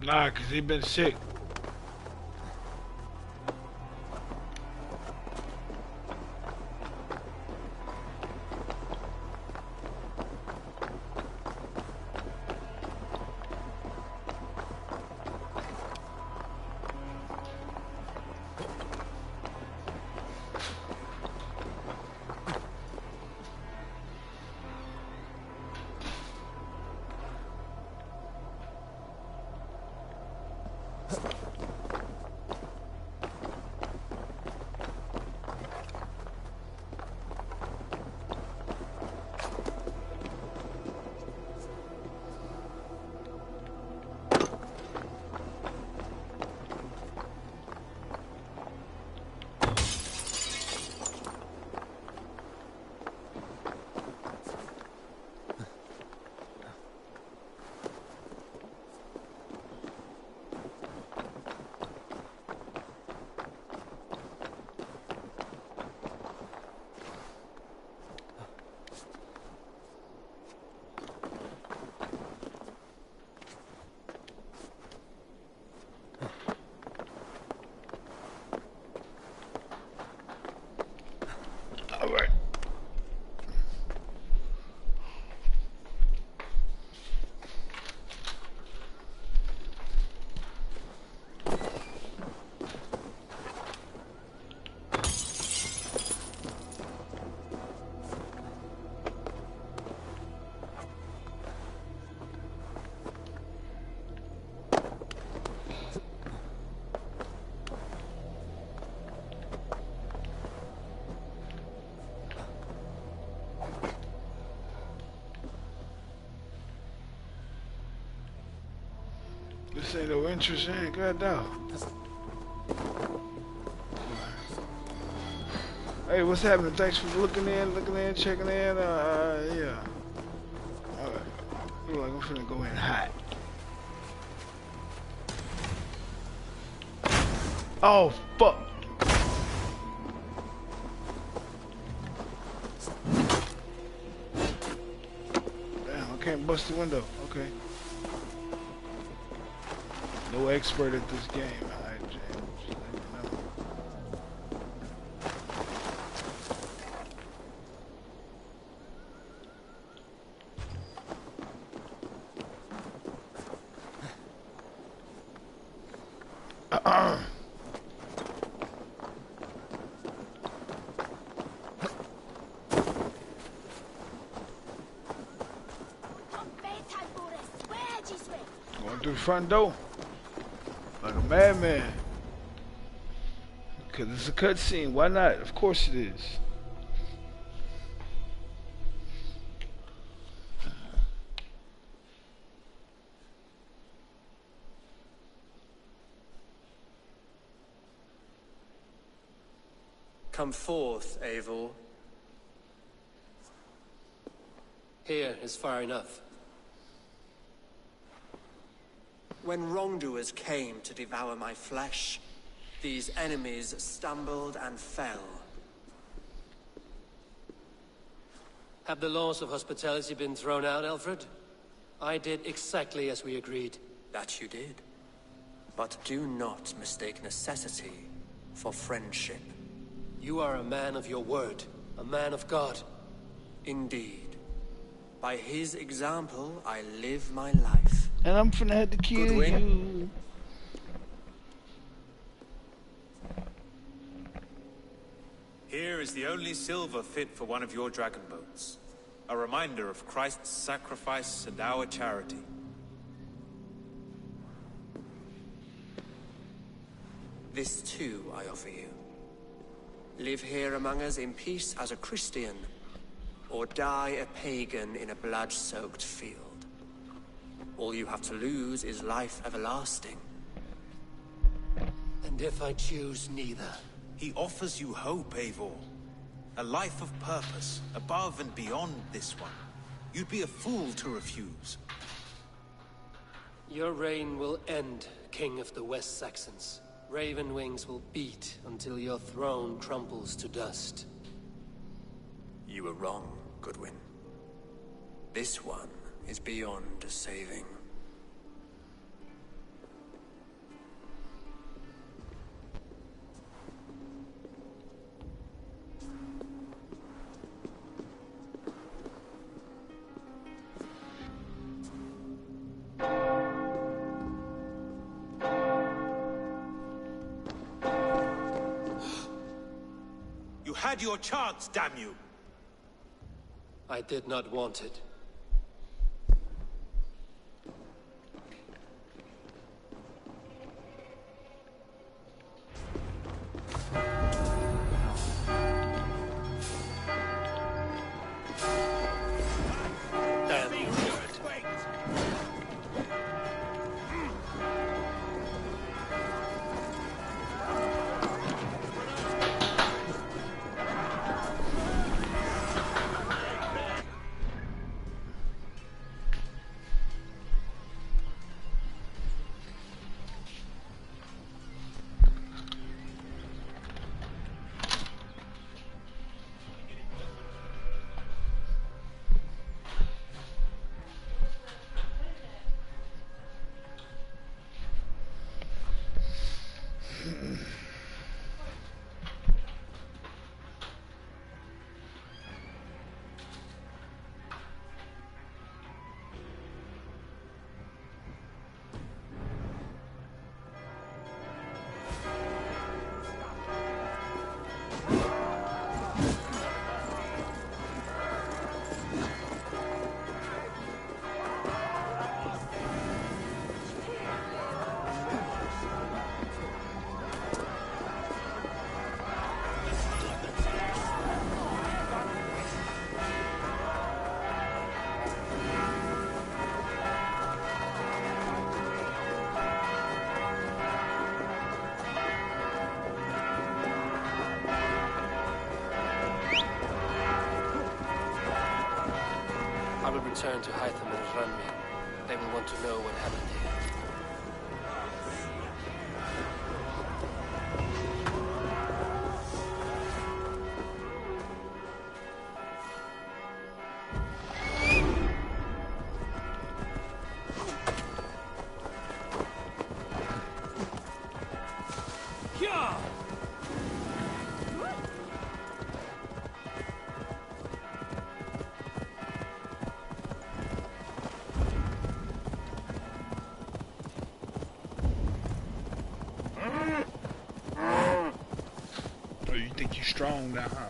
Speaker 1: Nah, 'cause he been sick. This ain't no interesting. God damn. Hey, what's happening? Thanks for looking in, checking in. Yeah. Alright. Look like I'm finna go in hot. Oh, fuck. Damn, I can't bust the window. Okay. No expert at this game. Alright, James. Let me know. Going through the front door like a madman. Because it's a cutscene. Why not? Of course it is.
Speaker 5: Come forth, Eivor. Here is far enough.
Speaker 9: When wrongdoers came to devour my flesh, these enemies stumbled and fell.
Speaker 5: Have the laws of hospitality been thrown out, Alfred? I did exactly as we agreed.
Speaker 9: That you did. But do not mistake necessity for friendship.
Speaker 5: You are a man of your word, a man of God.
Speaker 9: Indeed. By his example, I live my life.
Speaker 1: And I'm finna have to kill you.
Speaker 11: Here is the only silver fit for one of your dragon boats. A reminder of Christ's sacrifice and our charity.
Speaker 9: This too I offer you. Live here among us in peace as a Christian, or die a pagan in a blood-soaked field. All you have to lose is life everlasting.
Speaker 5: And if I choose neither?
Speaker 11: He offers you hope, Eivor. A life of purpose, above and beyond this one. You'd be a fool to refuse.
Speaker 5: Your reign will end, King of the West Saxons. Raven wings will beat until your throne crumbles to dust.
Speaker 9: You were wrong, Goodwin. This one is beyond saving.
Speaker 11: You had your chance, damn you!
Speaker 5: I did not want it. Damn you, I will return to Hytham and Ranmi. They will want to know what happened here.
Speaker 1: Oh, you think you're strong now, huh?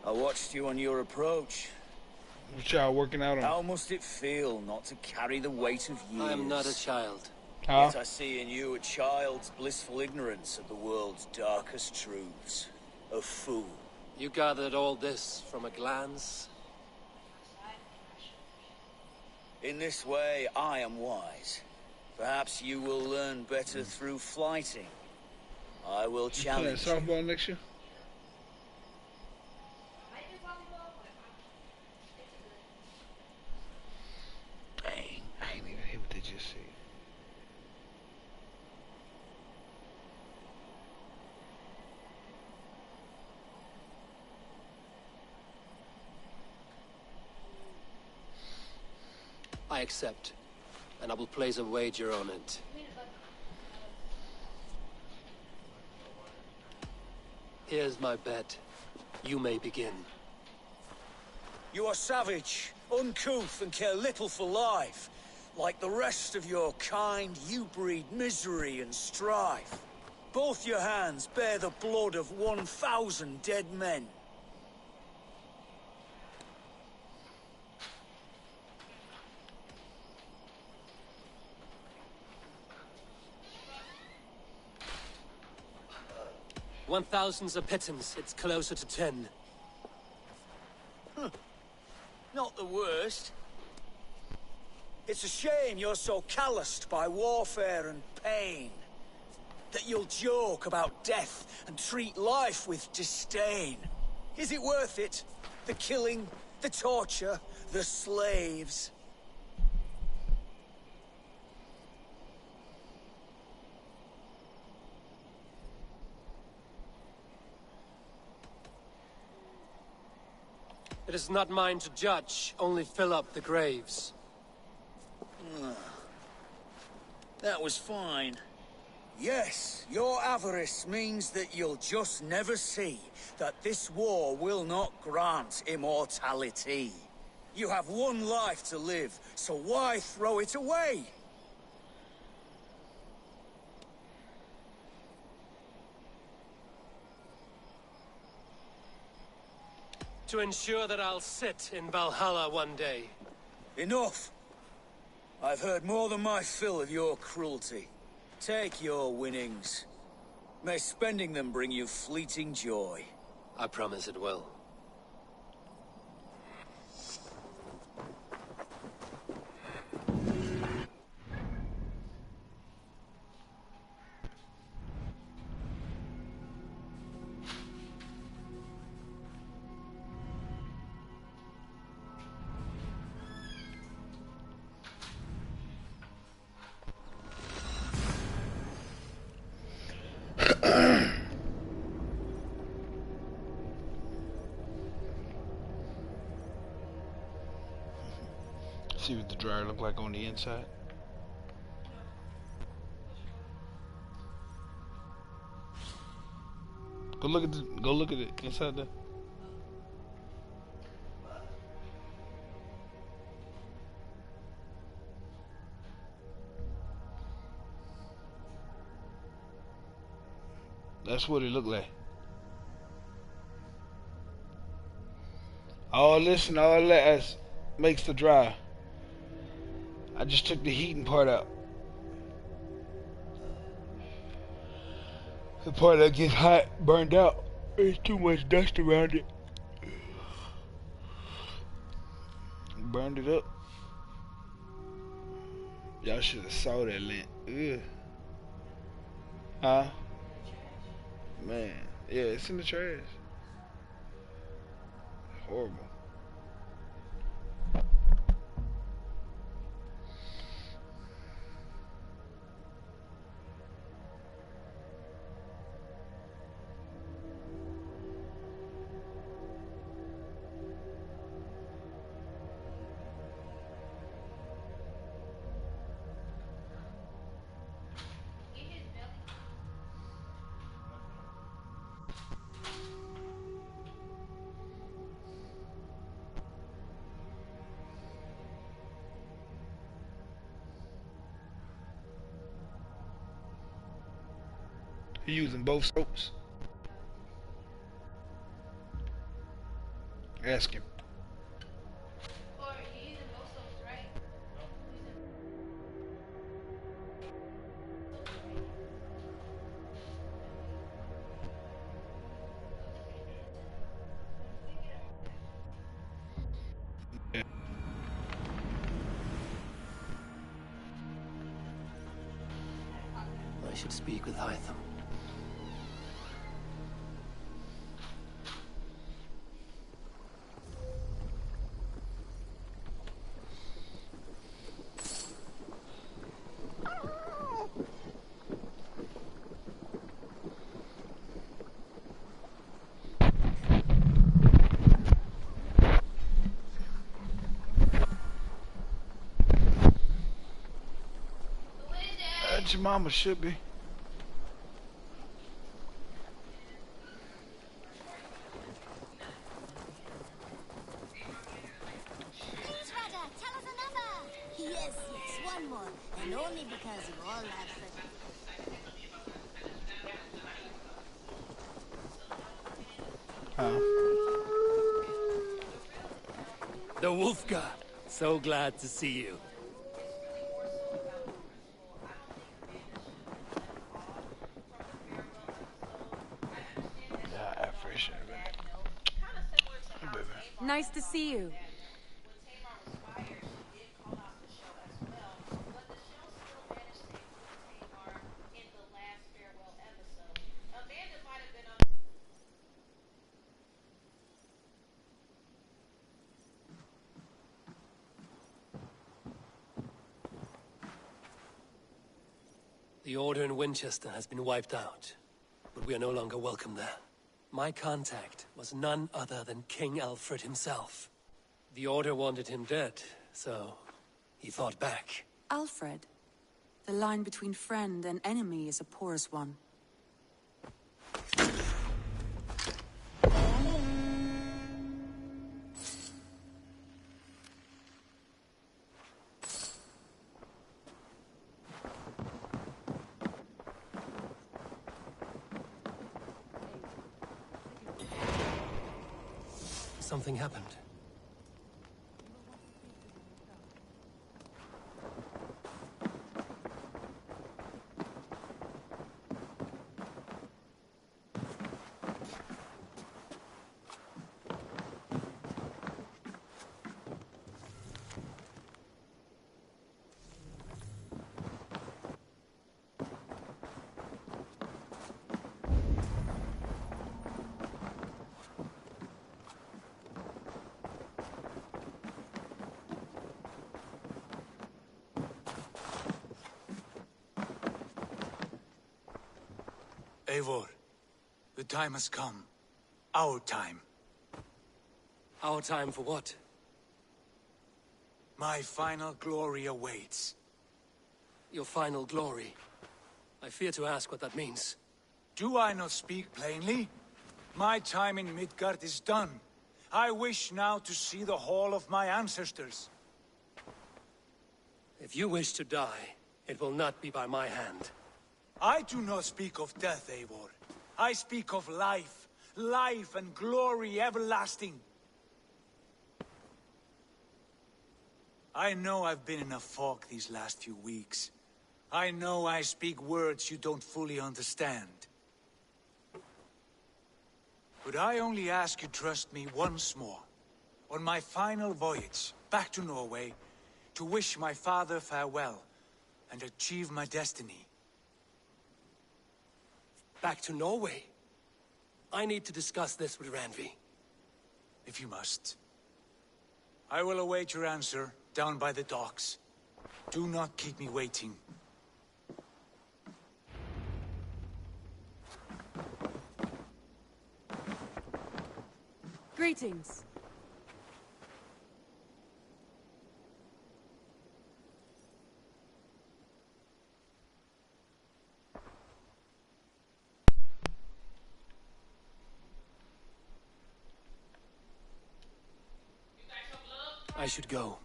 Speaker 19: I watched you on your approach.
Speaker 1: What y'all working out on?
Speaker 19: How must it feel not to carry the weight of years?
Speaker 5: I am not a child.
Speaker 19: Yet I see in you a child's blissful ignorance of the world's darkest truths. A fool.
Speaker 5: You gathered all this from a glance?
Speaker 19: In this way, I am wise. Perhaps you will learn better through flighting. I will challenge
Speaker 1: you. Softball next year? Dang, I ain't even hear what they just said.
Speaker 5: I accept, and I will place a wager on it. Here's my bet. You may begin.
Speaker 19: You are savage, uncouth, and care little for life. Like the rest of your kind, you breed misery and strife. Both your hands bear the blood of 1,000 dead men.
Speaker 5: $1,000's a pittance. It's closer to 10.
Speaker 19: Not the worst. It's a shame you're so calloused by warfare and pain. That you'll joke about death and treat life with disdain. Is it worth it? The killing, the torture, the slaves.
Speaker 5: It is not mine to judge, only fill up the graves.
Speaker 19: That was fine. Yes, your avarice means that you'll just never see that this war will not grant immortality. You have one life to live, so why throw it away?
Speaker 5: To ensure that I'll sit in Valhalla one day.
Speaker 19: Enough! I've heard more than my fill of your cruelty. Take your winnings. May spending them bring you fleeting joy.
Speaker 5: I promise it will.
Speaker 1: See what the dryer look like on the inside. Go look at it inside there. That's what it looked like. All this and all that makes the dryer. I just took the heating part out. The part that gets hot, burned out. There's too much dust around it. Burned it up. Y'all should have saw that lint. Ugh. Huh? Man. Yeah, it's in the trash. Horrible. He using both soaps. Ask him.
Speaker 5: I should speak with Hytham.
Speaker 1: Your mama should be.
Speaker 8: Please, Rada, tell us another. Yes, yes, one more, and only because you all have such.
Speaker 5: The Wolfgar. So glad to see you.
Speaker 20: Nice to see you.
Speaker 5: The Order in Winchester has been wiped out, but we are no longer welcome there. My contact was none other than King Alfred himself. The Order wanted him dead, so he fought back.
Speaker 20: Alfred. The line between friend and enemy is a porous one.
Speaker 5: Something happened.
Speaker 19: Eivor, the time has come. Our time.
Speaker 5: Our time for what?
Speaker 19: My final glory awaits.
Speaker 5: Your final glory? I fear to ask what that means.
Speaker 19: Do I not speak plainly? My time in Midgard is done. I wish now to see the hall of my ancestors.
Speaker 5: If you wish to die, it will not be by my hand.
Speaker 19: I do not speak of death, Eivor. I speak of life. Life and glory everlasting. I know I've been in a fog these last few weeks. I know I speak words you don't fully understand. But I only ask you trust me once more. On my final voyage back to Norway, to wish my father farewell,
Speaker 21: and achieve my destiny.
Speaker 5: Back to Norway? I need to discuss this with Ranvi.
Speaker 21: If you must. I will await your answer down by the docks. Do not keep me waiting.
Speaker 20: Greetings.
Speaker 5: I should go.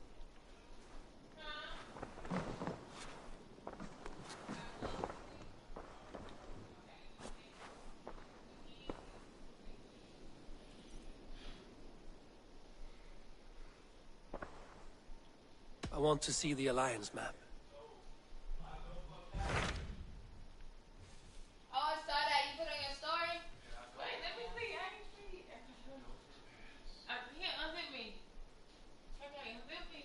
Speaker 5: I want to see the Alliance map.
Speaker 22: Oh, I saw that. You put on your story? Wait, let me see. I can see. Here, unzip me. Okay, unzip me.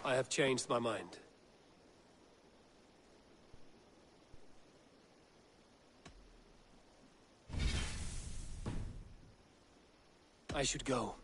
Speaker 5: I have changed my mind. I should go.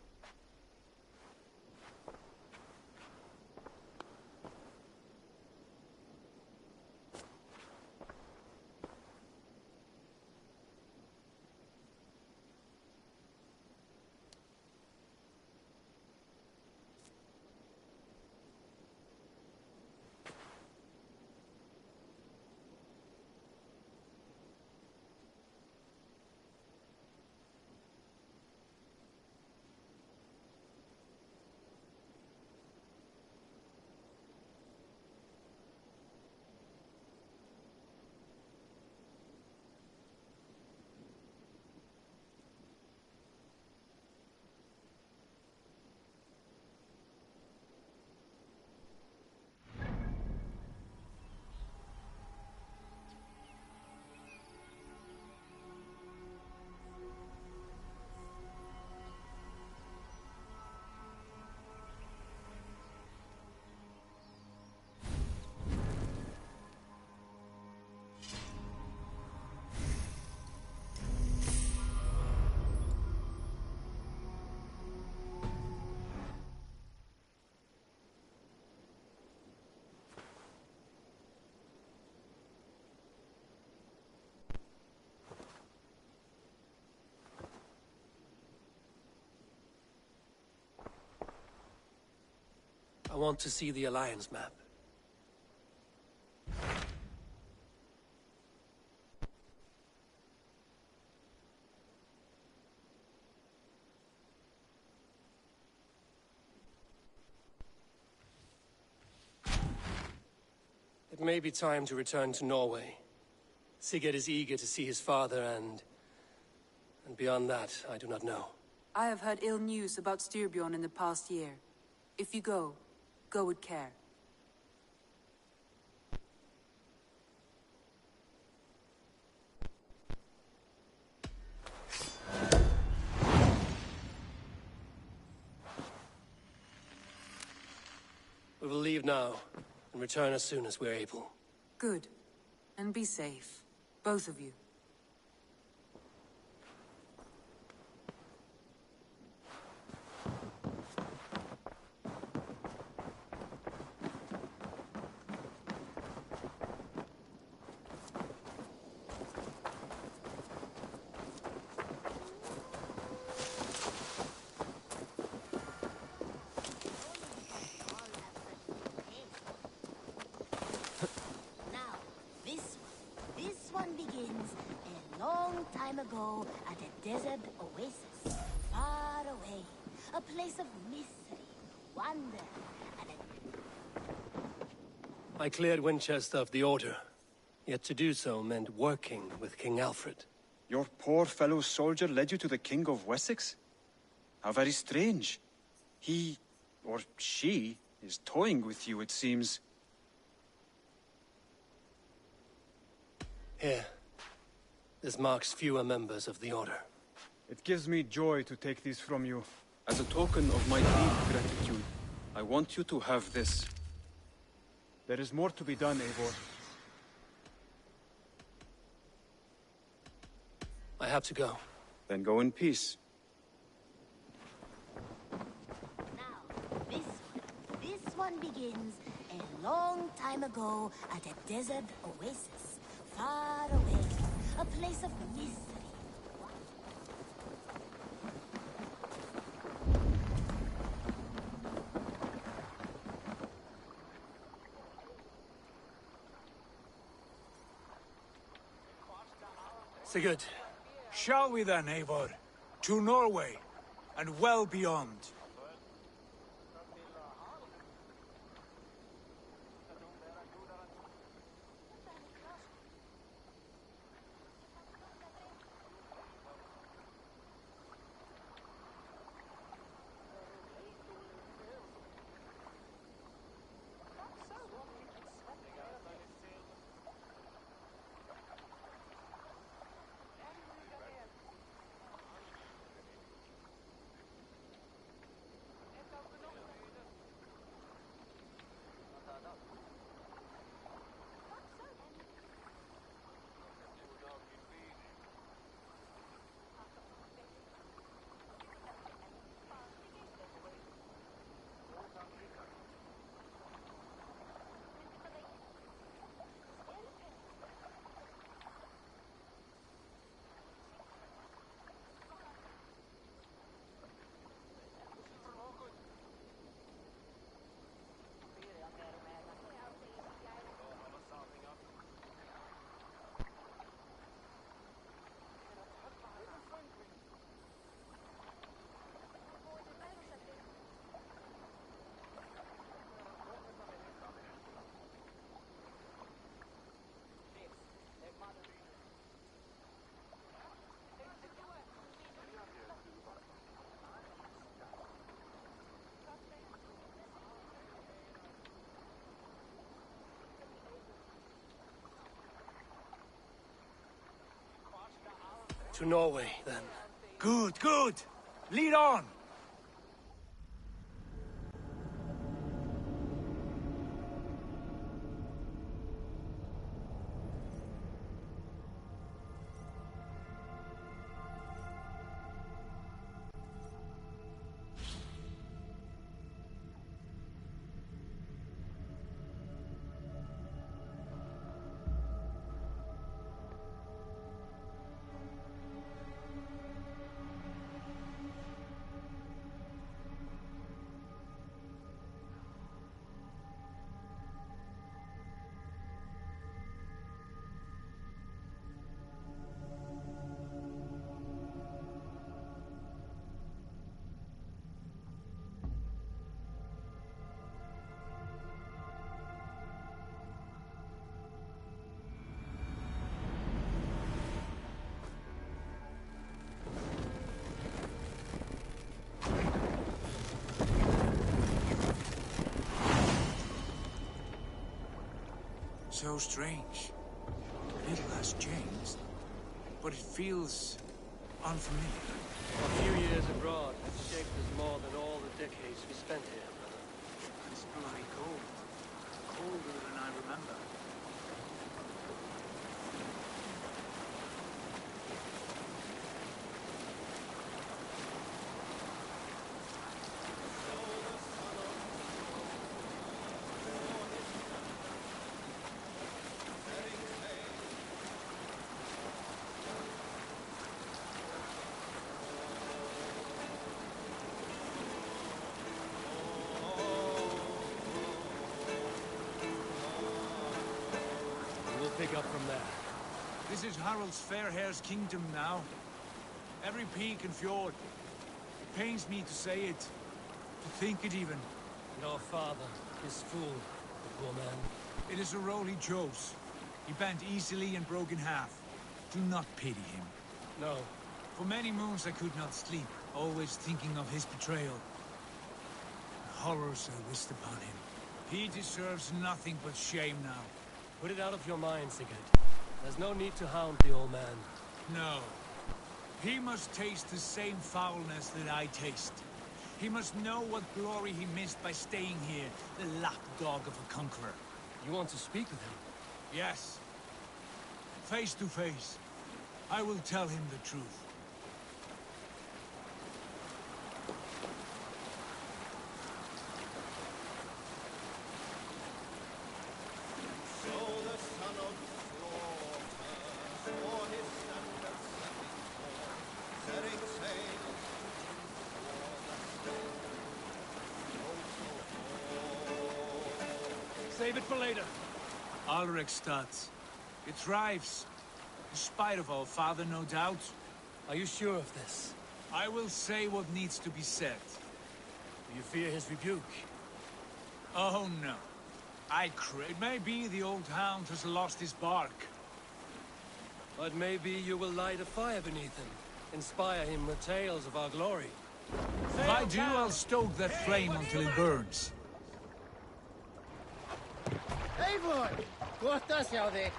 Speaker 5: I want to see the Alliance map. It may be time to return to Norway. Sigurd is eager to see his father and beyond that, I do not know.
Speaker 20: I have heard ill news about Styrbjorn in the past year. If you go, go with care.
Speaker 5: We will leave now, and return as soon as we're able.
Speaker 20: Good. And be safe. Both of you.
Speaker 8: This one begins a long time ago at a desert oasis, far away. A place of mystery, wonder, and
Speaker 5: I cleared Winchester of the Order. Yet to do so meant working with King Alfred.
Speaker 3: Your poor fellow soldier led you to the King of Wessex? How very strange. He, or she, is toying with you, it seems.
Speaker 5: Here. This marks fewer members of the Order.
Speaker 3: It gives me joy to take these from you. As a token of my deep gratitude, I want you to have this. There is more to be done, Eivor.
Speaker 5: I have to go.
Speaker 3: Then go in peace.
Speaker 8: this one begins a long time ago at a desert oasis, far away. A place of mystery.
Speaker 5: Sigurd.
Speaker 21: Shall we then, Eivor? To Norway, and well beyond.
Speaker 5: To Norway, then.
Speaker 21: Good, good! Lead on! So strange. Little has changed, but it feels unfamiliar.
Speaker 5: A few years abroad have shaped us more than all the decades we spent here, brother.
Speaker 21: This bloody cold.
Speaker 5: up from there.
Speaker 21: This is Harald's Fairhair's kingdom now. Every peak and fjord. It pains me to say it, to think it even.
Speaker 5: Your father is fool, the poor man.
Speaker 21: It is a role he chose. He bent easily and broke in half. Do not pity him.
Speaker 5: No.
Speaker 21: For many moons I could not sleep, always thinking of his betrayal. The horrors I wished upon him. He deserves nothing but shame now.
Speaker 5: Put it out of your mind, Sigurd. There's no need to hound the old man.
Speaker 21: No. He must taste the same foulness that I taste. He must know what glory he missed by staying here, the lapdog of a conqueror.
Speaker 5: You want to speak with him?
Speaker 21: Yes. Face to face. I will tell him the truth.
Speaker 5: Save it for later.
Speaker 21: Alrekstad. It thrives. In spite of our father, no doubt.
Speaker 5: Are you sure of this?
Speaker 21: I will say what needs to be said.
Speaker 5: Do you fear his rebuke?
Speaker 21: Oh, no. It may be the old hound has lost his bark.
Speaker 5: But maybe you will light a fire beneath him. Inspire him with tales of our glory.
Speaker 21: If I do, I'll stoke that flame until it burns.
Speaker 7: Eivor! Gott að sjá þig.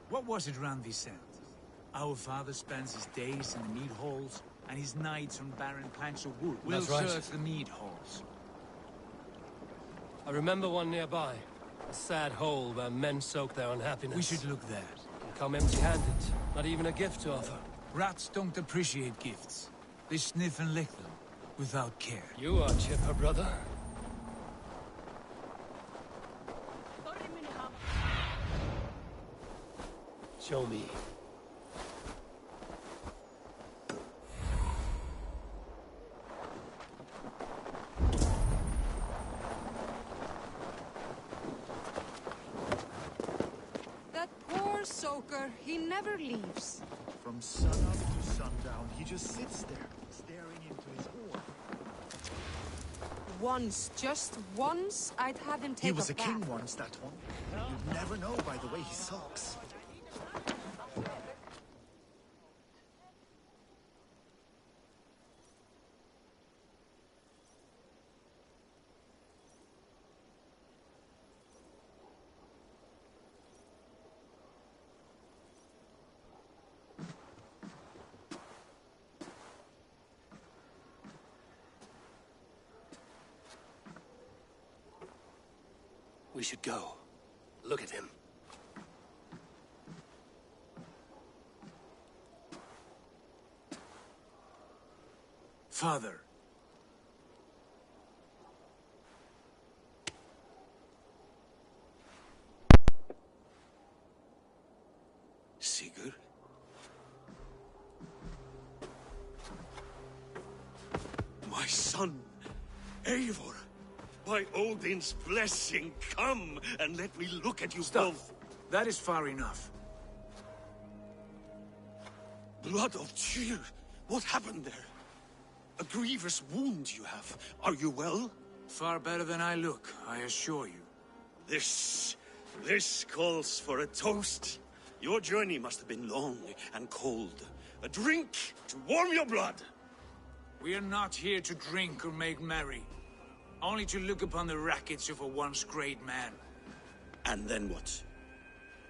Speaker 21: What was it round this end? Our father spends his days in the mead halls, and his nights on barren planks of wood. We'll search the mead halls.
Speaker 5: I remember one nearby. A sad hole where men soak their unhappiness.
Speaker 21: We should look there.
Speaker 5: And come empty-handed. Not even a gift to offer.
Speaker 21: Rats don't appreciate gifts. They sniff and lick them, without care.
Speaker 5: You are chipper, brother. Show me.
Speaker 12: Soaker, he never leaves.
Speaker 23: From sunup to sundown, he just sits there, staring into his horn.
Speaker 12: Once, just once, I'd have him take
Speaker 23: He was
Speaker 12: a
Speaker 23: a king
Speaker 12: bath.
Speaker 23: once, that one. You'd never know by the way he sulks.
Speaker 5: We should go. Look at him.
Speaker 21: Father.
Speaker 24: Sigurd? My son, Eivor. By Odin's blessing, come and let me look at you both.
Speaker 21: That is far enough.
Speaker 24: Blood of Tyr, what happened there? A grievous wound you have. Are you well?
Speaker 21: Far better than I look, I assure you.
Speaker 24: This calls for a toast. Your journey must have been long and cold. A drink to warm your blood.
Speaker 21: We are not here to drink or make merry. Only to look upon the wreckage of a once great man.
Speaker 24: And then what?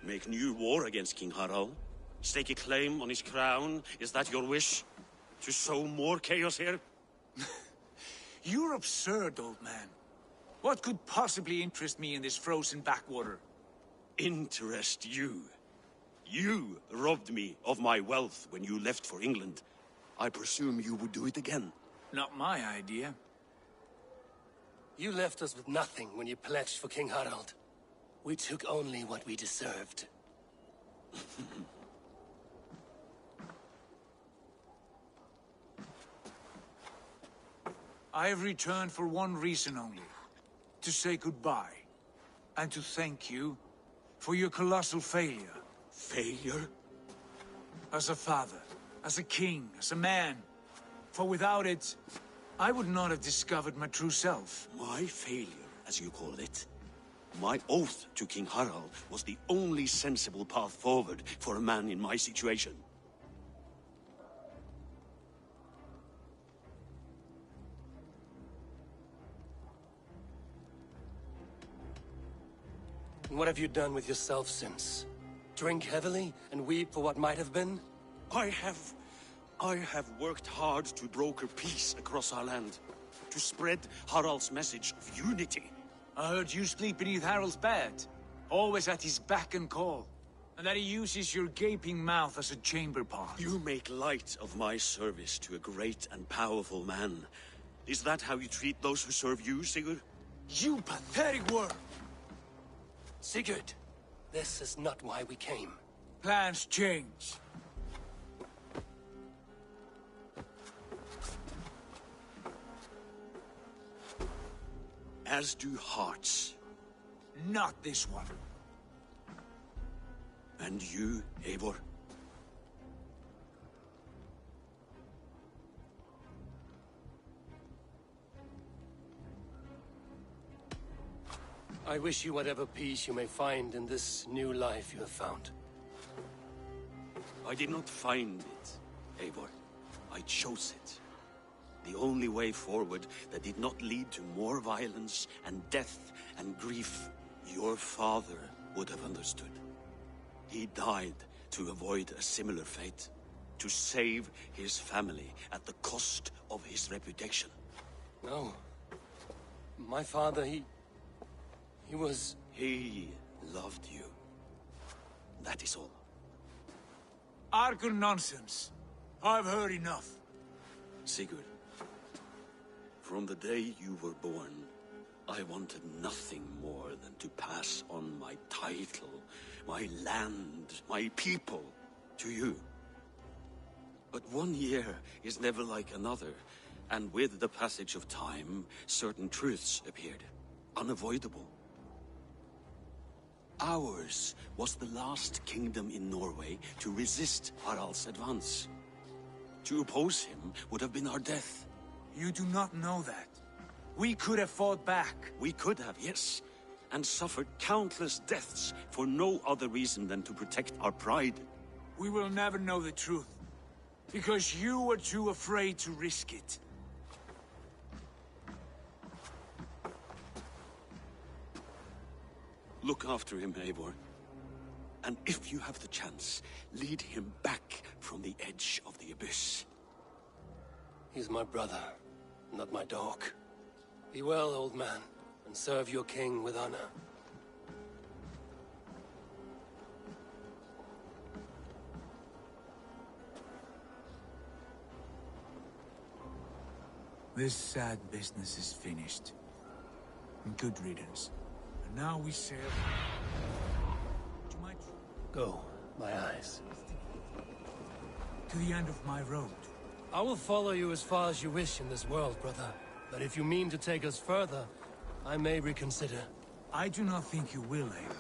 Speaker 24: Make new war against King Harald? Stake a claim on his crown? Is that your wish? To sow more chaos here?
Speaker 21: You're absurd, old man. What could possibly interest me in this frozen backwater?
Speaker 24: Interest you? You robbed me of my wealth when you left for England. I presume you would do it again.
Speaker 21: Not my idea.
Speaker 5: You left us with nothing when you pledged for King Harald. We took only what we deserved.
Speaker 21: I have returned for one reason only. To say goodbye. And to thank you for your colossal failure.
Speaker 24: Failure?
Speaker 21: As a father, as a king, as a man. For without it, I would not have discovered my true self.
Speaker 24: My failure, as you call it? My oath to King Harald was the only sensible path forward for a man in my situation.
Speaker 5: What have you done with yourself since? Drink heavily and weep for what might have been?
Speaker 24: I have worked hard to broker peace across our land. To spread Harald's message of unity.
Speaker 21: I heard you sleep beneath Harald's bed. Always at his beck and call. And that he uses your gaping mouth as a chamber pot.
Speaker 24: You make light of my service to a great and powerful man. Is that how you treat those who serve you, Sigurd?
Speaker 5: You pathetic worm! Sigurd, this is not why we came.
Speaker 21: Plans change.
Speaker 24: As do hearts.
Speaker 21: Not this one.
Speaker 24: And you, Eivor?
Speaker 5: I wish you whatever peace you may find in this new life you have found.
Speaker 24: I did not find it, Eivor. I chose it. The only way forward that did not lead to more violence and death and grief. Your father would have understood. He died to avoid a similar fate. To save his family at the cost of his reputation.
Speaker 5: No. My father, he was...
Speaker 24: He loved you. That is all.
Speaker 21: Argur nonsense. I've heard enough.
Speaker 24: Sigurd, from the day you were born, I wanted nothing more than to pass on my title, my land, my people, to you. But 1 year is never like another, and with the passage of time, certain truths appeared, unavoidable. Ours was the last kingdom in Norway to resist Harald's advance. To oppose him would have been our death.
Speaker 21: You do not know that. We could have fought back.
Speaker 24: We could have, yes. And suffered countless deaths for no other reason than to protect our pride.
Speaker 21: We will never know the truth. Because you were too afraid to risk it.
Speaker 24: Look after him, Eivor. And if you have the chance, lead him back from the edge of the abyss.
Speaker 5: He's my brother, not my dog. Be well, old man, and serve your king with honor.
Speaker 21: This sad business is finished. Good riddance. And now we sail... to my...
Speaker 5: Go, my eyes.
Speaker 21: To the end of my road.
Speaker 5: I will follow you as far as you wish in this world, brother. But if you mean to take us further, I may reconsider.
Speaker 21: I do not think you will, Eivor.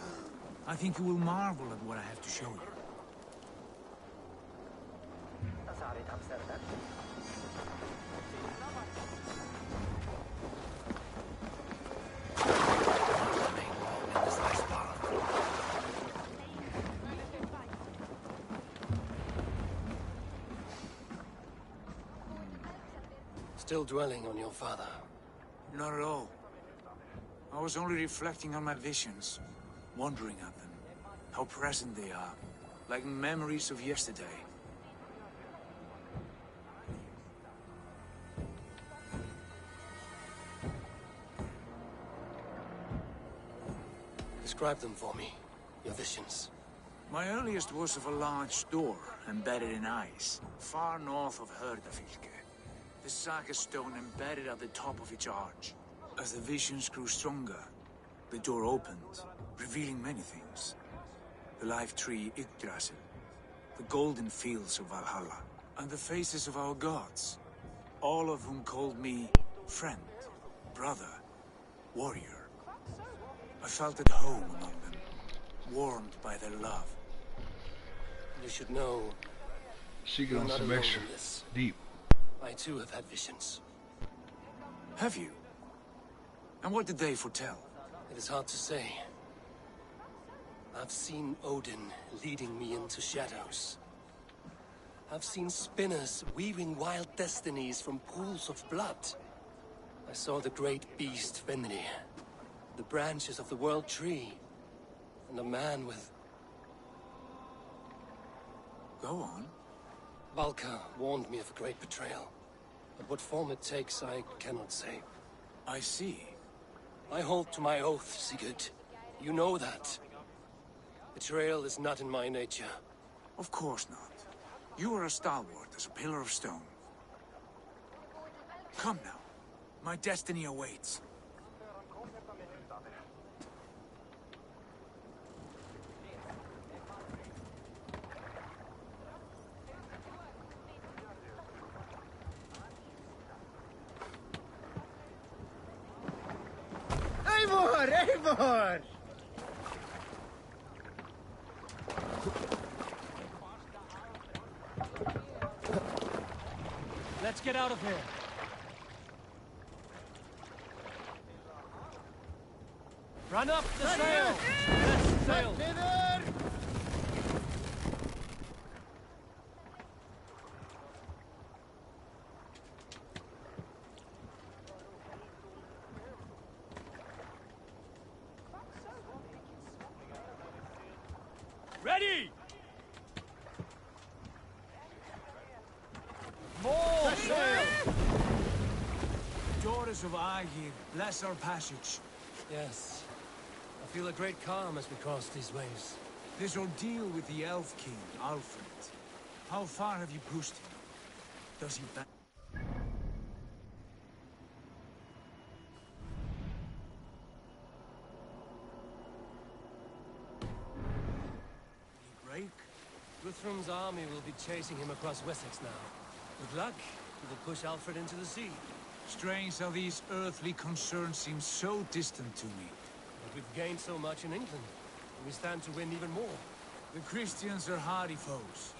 Speaker 21: I think you will marvel at what I have to show you.
Speaker 5: Still dwelling on your father?
Speaker 21: Not at all. I was only reflecting on my visions, wondering at them. How present they are, like memories of yesterday.
Speaker 5: Describe them for me, your visions.
Speaker 21: My earliest was of a large door embedded in ice, far north of Herdafylke. The saga stone embedded at the top of its arch. As the visions grew stronger, the door opened, revealing many things. The life tree Yggdrasil, the golden fields of Valhalla, and the faces of our gods, all of whom called me Friend, brother, warrior. I felt at home among them, warmed by their love.
Speaker 5: You should know,
Speaker 1: She
Speaker 5: you're
Speaker 1: goes
Speaker 5: not
Speaker 1: some
Speaker 5: alone
Speaker 1: extra
Speaker 5: in this.
Speaker 1: deep.
Speaker 5: I too have had visions.
Speaker 21: Have you? And what did they foretell?
Speaker 5: It is hard to say. I've seen Odin leading me into shadows. I've seen spinners weaving wild destinies from pools of blood. I saw the great beast Fenrir, the branches of the world tree, and a man with...
Speaker 21: Go on.
Speaker 5: Valka warned me of a great betrayal. But what form it takes, I cannot say.
Speaker 21: I see.
Speaker 5: I hold to my oath, Sigurd. You know that. Betrayal is not in my nature.
Speaker 21: Of course not. You are a stalwart as a pillar of stone. Come now. My destiny awaits.
Speaker 7: Eivor! Eivor!
Speaker 5: Let's get out of here. Run up the sail! Let's sail! Ready! More sail!
Speaker 21: Daughters of Aegir, bless our passage.
Speaker 5: Yes. I feel a great calm as we cross these waves.
Speaker 21: This ordeal with the Elf King, Alfred. How far have you pushed him? Does he back? Break?
Speaker 5: Guthrum's army will be chasing him across Wessex now. With luck, he will push Alfred into the sea.
Speaker 21: Strange how these earthly concerns seem so distant to me.
Speaker 5: But we've gained so much in England, and we stand to win even more.
Speaker 21: The Christians are hardy foes.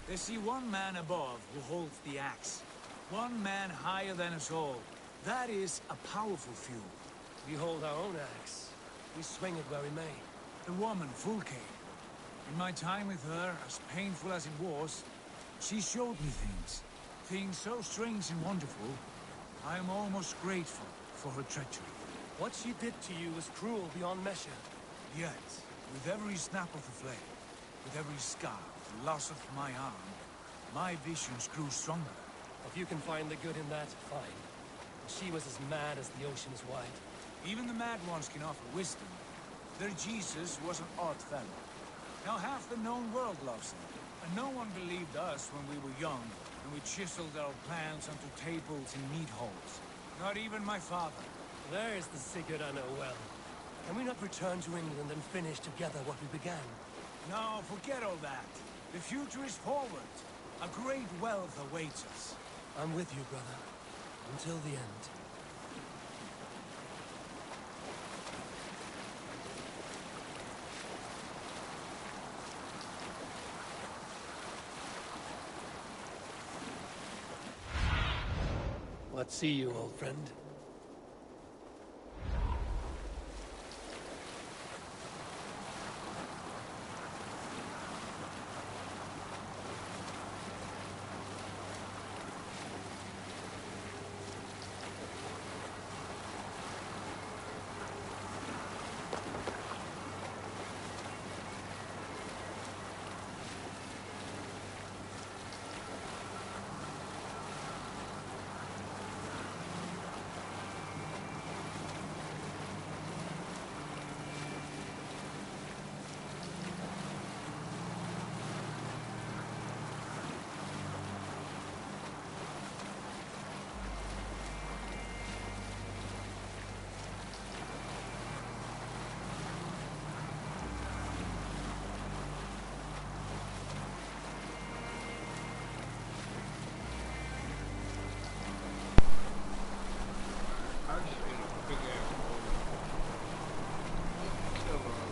Speaker 21: They see one man above who holds the axe. One man higher than us all. That is a powerful few.
Speaker 5: We hold our own axe. We swing it where we may.
Speaker 21: The woman, Fulke. In my time with her, as painful as it was, she showed me things. Things so strange and wonderful, I am almost grateful for her treachery.
Speaker 5: What she did to you was cruel beyond measure.
Speaker 21: Yet, with every snap of the flame, with every scar, the loss of my arm, my visions grew stronger.
Speaker 5: If you can find the good in that, fine. She was as mad as the ocean is wide.
Speaker 21: Even the mad ones can offer wisdom. Their Jesus was an odd fellow. Now half the known world loves him, and no one believed us when we were young, and we chiseled our plans onto tables in meat halls. Not even my father.
Speaker 5: There's the Sigurd I know well. Can we not return to England and finish together what we began?
Speaker 21: No, forget all that. The future is forward. A great wealth awaits us.
Speaker 5: I'm with you, brother. Until the end. What see you, old friend?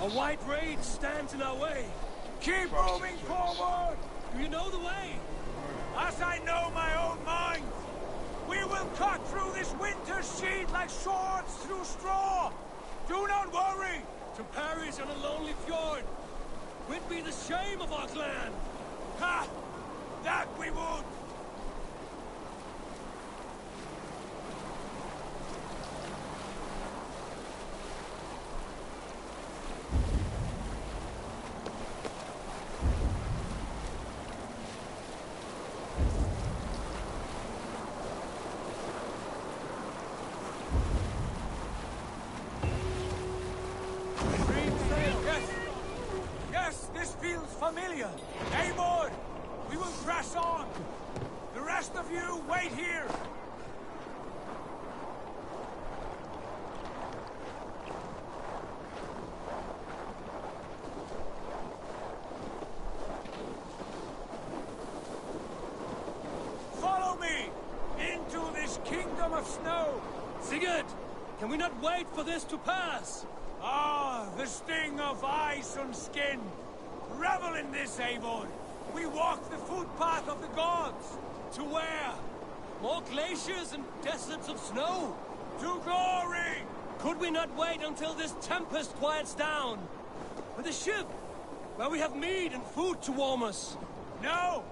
Speaker 5: A white rage stands in our way.
Speaker 19: Keep moving forward!
Speaker 5: Do you know the way?
Speaker 19: As I know my own mind! We will cut through this winter's sheet like swords through straw! Do not worry!
Speaker 5: To perish on a lonely fjord would be the shame of our clan!
Speaker 19: Ha! That we would! Familiar. Eivor! We will press on! The rest of you, wait here! Follow me! Into this kingdom of snow!
Speaker 5: Sigurd! Can we not wait for this to pass?
Speaker 19: Ah, the sting of ice on skin! Revel in this, Eivor! We walk the footpath of the gods!
Speaker 5: To where? More glaciers and deserts of snow?
Speaker 19: To glory!
Speaker 5: Could we not wait until this tempest quiets down? With a ship, where we have meat and food to warm us?
Speaker 19: No!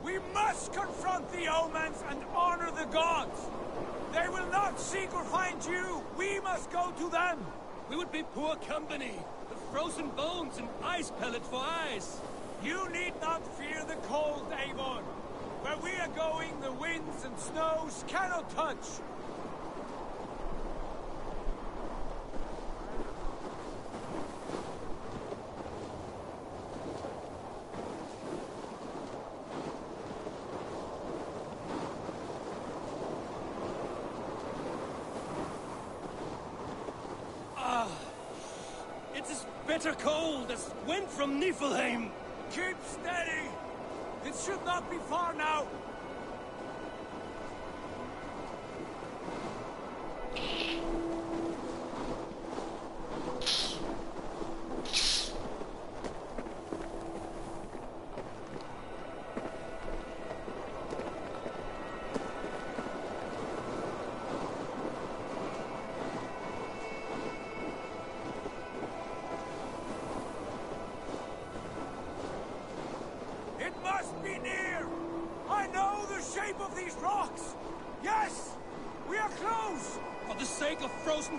Speaker 19: We must confront the omens and honor the gods! They will not seek or find you! We must go to them!
Speaker 5: We would be poor company! Frozen bones and ice pellet for eyes.
Speaker 19: You need not fear the cold, Eivor. Where we are going, the winds and snows cannot touch.
Speaker 5: Bitter cold as wind from Niflheim.
Speaker 19: Keep steady! It should not be far now.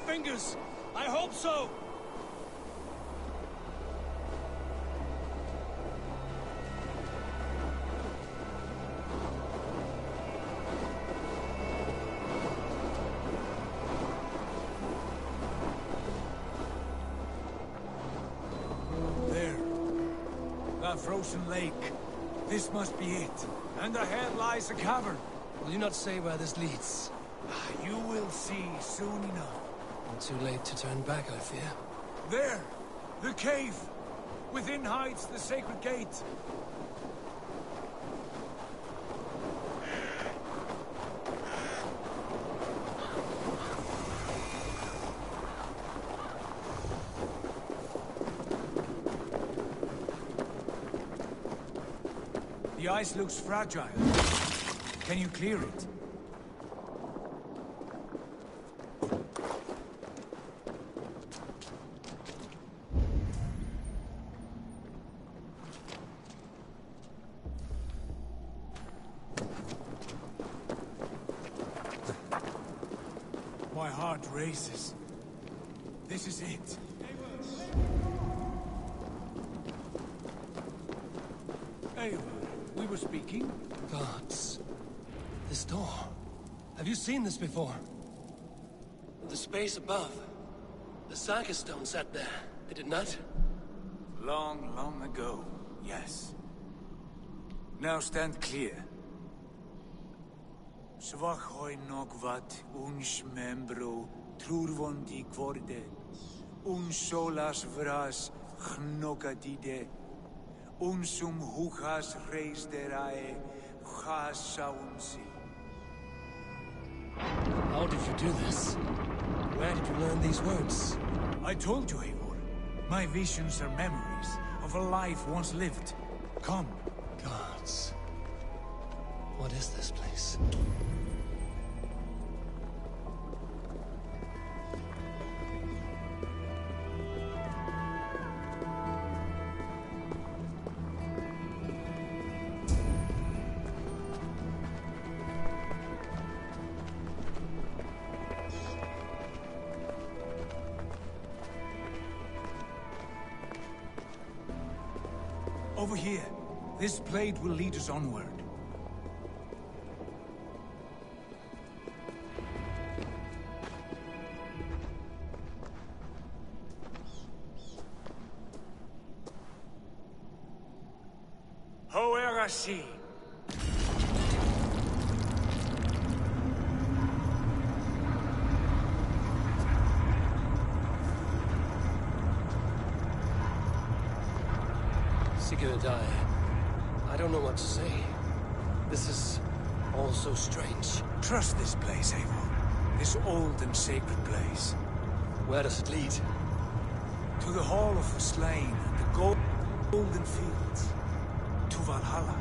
Speaker 5: Fingers. I hope so.
Speaker 19: There. That frozen lake. This must be it. And ahead lies a cavern.
Speaker 5: Will you not say where this leads?
Speaker 19: You will see soon enough.
Speaker 5: Too late to turn back, I fear.
Speaker 19: There! The cave! Within hides the sacred gate. The ice looks fragile. Can you clear it? My heart races. This is it. Eivor, we were speaking?
Speaker 5: Gods. This door. Have you seen this before? The space above. The Saga stone sat there, did it not?
Speaker 6: Long, long ago, yes. Now stand clear. Svachoi nokvat uns membro trurvondi kvorde, uns solas vras gnokadide, unsum huchas reis derae chasaunsi.
Speaker 5: How did you do this? Where did you learn these words?
Speaker 6: I told you, Eivor.
Speaker 21: My visions are memories of a life once lived. Come.
Speaker 5: Gods. What is this place?
Speaker 21: Over here. This blade will lead us onward. Hoerasi.
Speaker 5: Sigurd, I don't know what to say. This is all so strange.
Speaker 21: Trust this place, Eivor. This old and sacred place.
Speaker 5: Where does it lead?
Speaker 21: To the Hall of the Slain, and the golden fields. To Valhalla.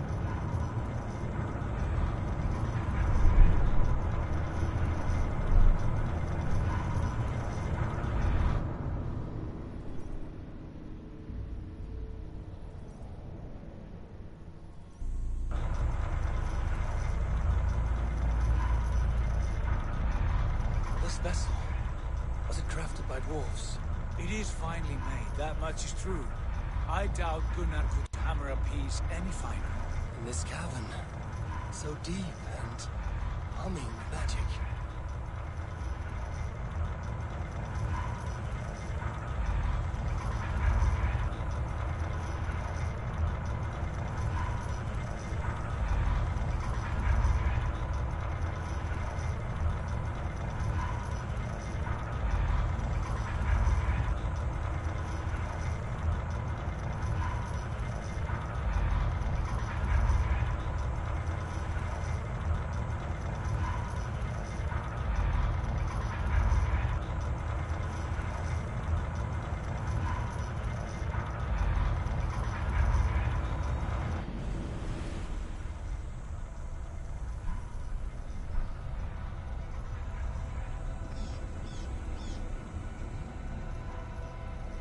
Speaker 5: This vessel, was it crafted by dwarves?
Speaker 21: It is finely made, that much is true. I doubt Gunnar could hammer a piece any finer.
Speaker 5: In this cavern, so deep and humming with magic.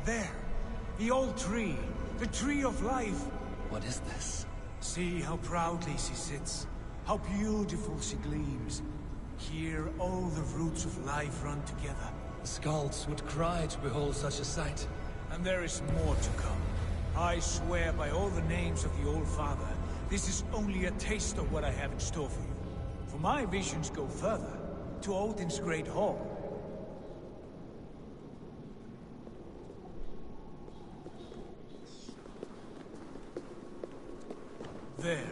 Speaker 21: There, the old tree, the tree of life.
Speaker 5: What is this?
Speaker 21: See how proudly she sits, how beautiful she gleams. Here all the roots of life run together.
Speaker 5: The Skalds would cry to behold such a sight.
Speaker 21: And there is more to come. I swear by all the names of the Old Father, this is only a taste of what I have in store for you. For my visions go further, to Odin's great hall. There.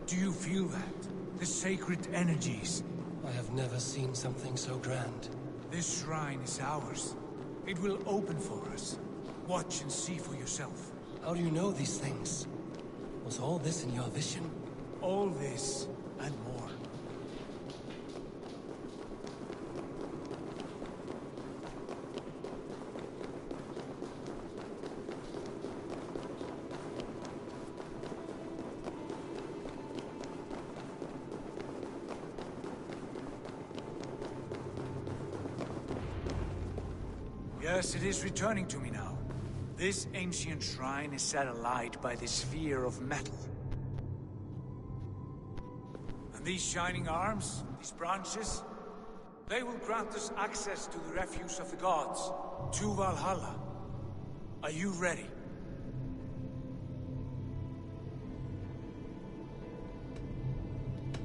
Speaker 21: Do you feel that? The sacred energies.
Speaker 5: I have never seen something so grand.
Speaker 21: This shrine is ours. It will open for us. Watch and see for yourself.
Speaker 5: How do you know these things? Was all this in your vision?
Speaker 21: All this and more. Yes, it is returning to me now. This ancient shrine is set alight by the sphere of metal. And these shining arms, these branches, they will grant us access to the refuse of the gods, to Valhalla. Are you ready?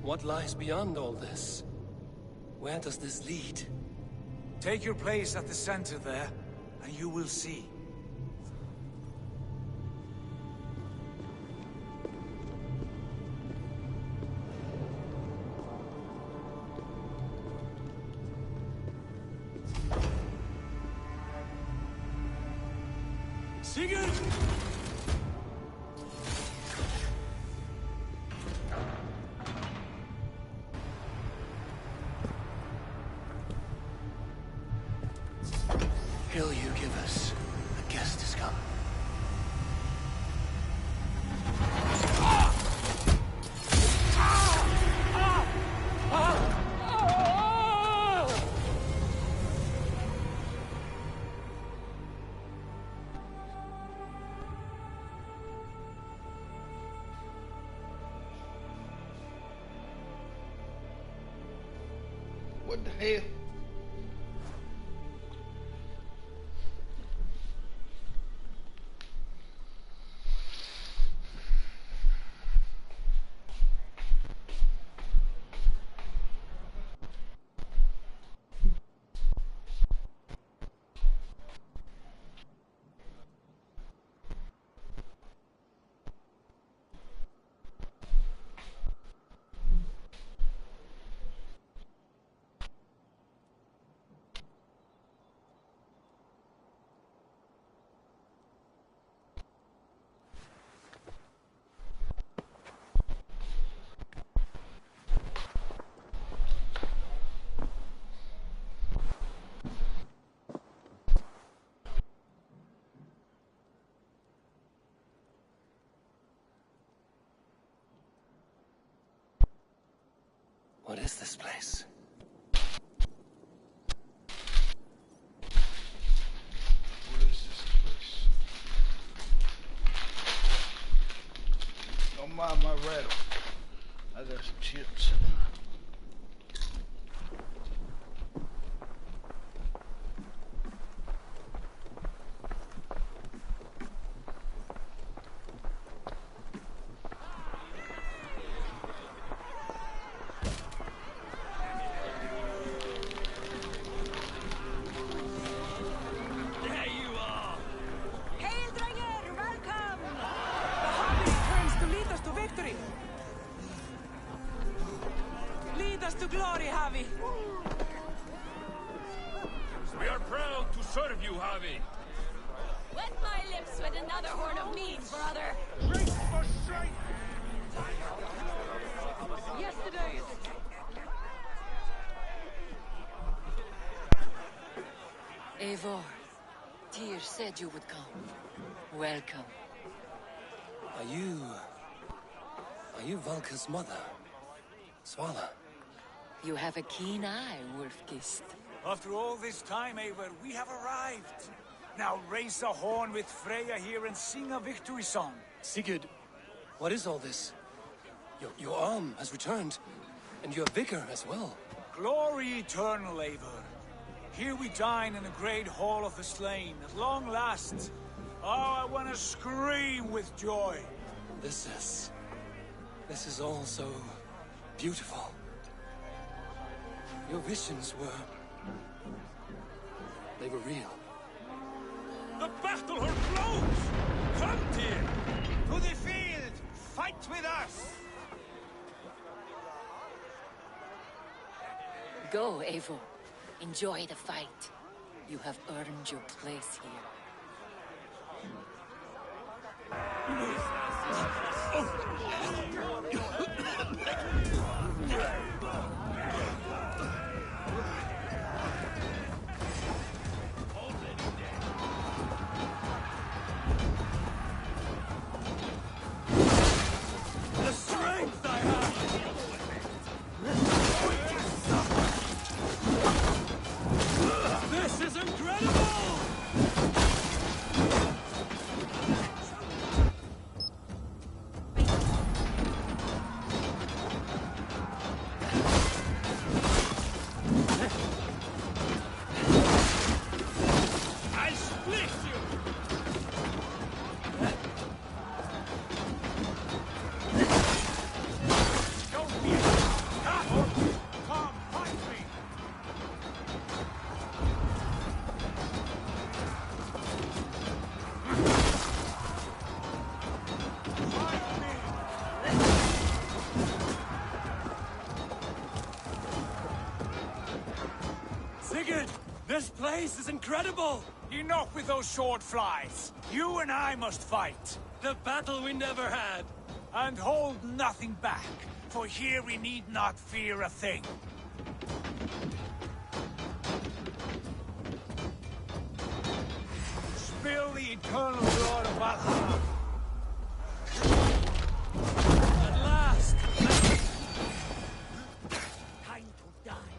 Speaker 5: What lies beyond all this? Where does this lead?
Speaker 21: Take your place at the center there, and you will see. Sigurd!
Speaker 5: Hill you give us, a guest is coming.
Speaker 1: What the hell?
Speaker 5: What is this place?
Speaker 1: What is this place? Don't mind my rattle. I got some chips.
Speaker 21: There you are!
Speaker 16: Hail, Dranger! Welcome! The Harvey returns to lead us to victory! Lead us to glory, Javi!
Speaker 21: We are proud to serve you, Javi.
Speaker 17: Wet my lips with another horn of mead, brother.
Speaker 21: Race for strength!
Speaker 16: Yesterday's!
Speaker 4: Eivor, Tyr said you would come. Welcome.
Speaker 5: Are you Valka's mother? Svala?
Speaker 4: You have a keen eye, Wolfgist.
Speaker 21: After all this time, Eivor, we have arrived. Now raise a horn with Freya here and sing a victory song.
Speaker 5: Sigurd, what is all this? Your arm has returned, and your vigor as well.
Speaker 21: Glory eternal, Eivor. Here we dine in the great hall of the slain, at long last. Oh, I want to scream with joy.
Speaker 5: This is all so beautiful. Your visions they were real.
Speaker 21: The battle hall blows! Come, Tyr!
Speaker 2: To the field! Fight with us!
Speaker 4: Go, Eivor. Enjoy the fight. You have earned your place here.
Speaker 21: The strength I have! This is incredible! I split you! Don't be a coward! Come, fight me!
Speaker 5: Sigurd, this place is incredible!
Speaker 21: Enough with those short flies. You and I must fight.
Speaker 5: The battle we never had.
Speaker 21: And hold nothing back, for here we need not fear a thing. Spill the eternal blood of Valhalla.
Speaker 5: At last!
Speaker 21: Time to die.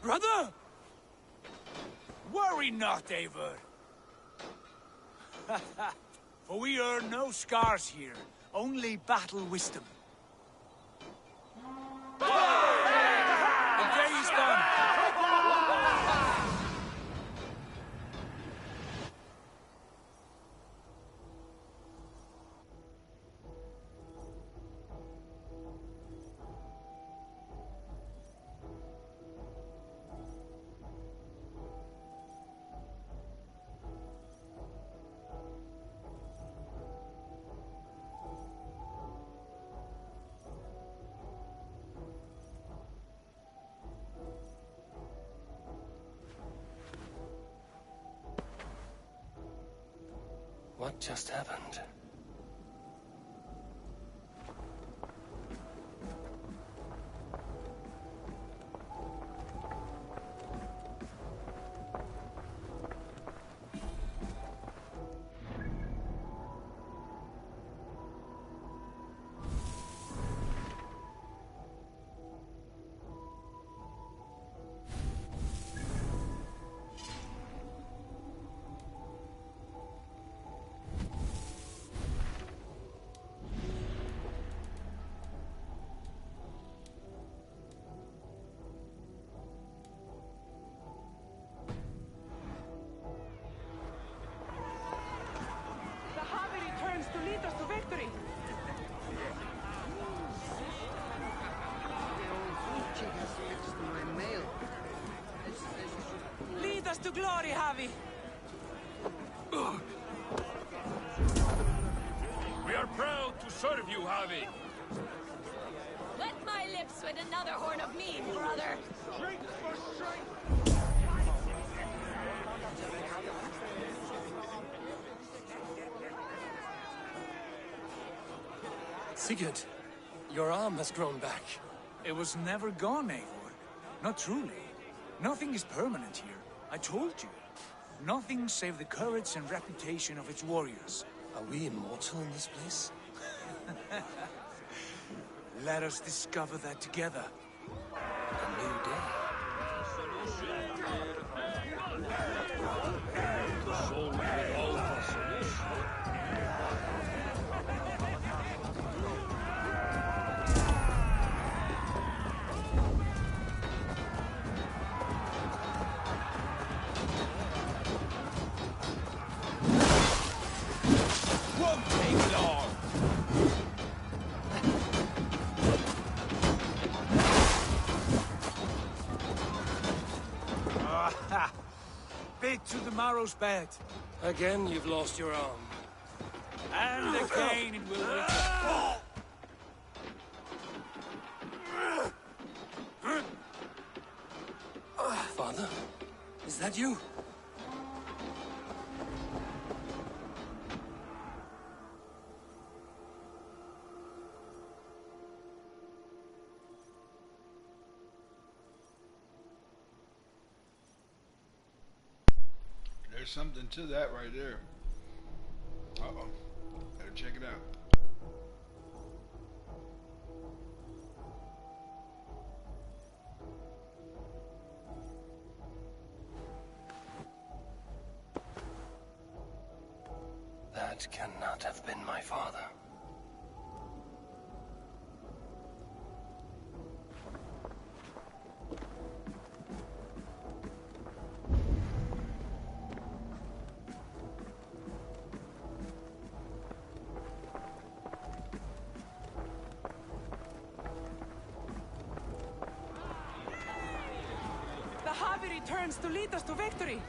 Speaker 5: Brother!
Speaker 21: Worry not, Eivor. For we earn no scars here, Only battle wisdom.
Speaker 5: What just happened?
Speaker 10: Lead us to glory, Javi!
Speaker 13: We are proud to serve you, Javi.
Speaker 17: Wet my lips with another horn of mead, brother!
Speaker 5: Sigurd, your arm has grown back.
Speaker 21: It was never gone, Eivor. Not truly. Nothing is permanent here. I told you. Nothing save the courage and reputation of its warriors.
Speaker 5: Are we immortal in this place?
Speaker 21: Let us discover that together.
Speaker 5: A new
Speaker 21: Won't take long! Bit to the marrow's bed.
Speaker 5: Again, you've lost your arm.
Speaker 21: And again it will return.
Speaker 5: Father, is that you?
Speaker 1: There's something to that right there. Uh-oh. Better check it out.
Speaker 5: That cannot have been my father.
Speaker 10: The Javi returns to lead us to victory!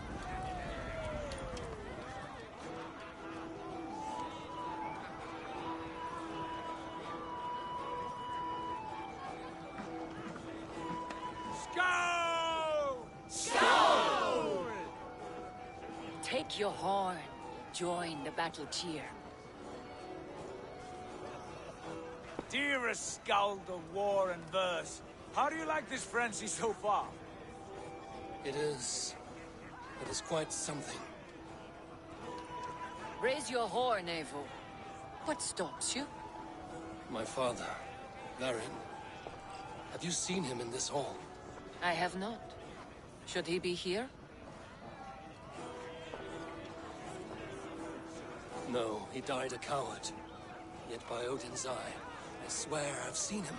Speaker 4: Take your horn. Join the battle cheer.
Speaker 21: Dearest skald of war and verse, how do you like this frenzy so far?
Speaker 5: It is quite something.
Speaker 4: Raise your horn, Eivor. What stops you?
Speaker 5: My father, Varin. Have you seen him in this hall?
Speaker 4: I have not. Should he be here?
Speaker 5: No, he died a coward. Yet by Odin's eye, I swear I've seen him.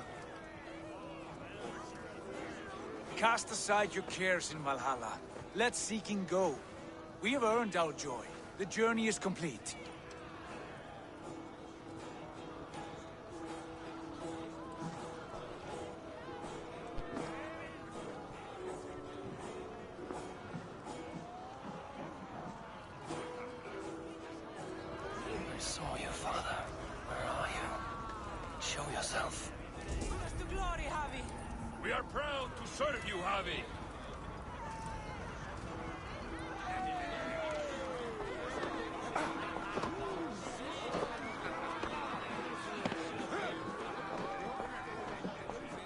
Speaker 21: Cast aside your cares in Valhalla. Let seeking go. We have earned our joy. The journey is complete.
Speaker 5: I saw you, Father. Where are you? Show yourself.
Speaker 10: Lead us to glory, Javi.
Speaker 13: We are proud to serve you, Javi.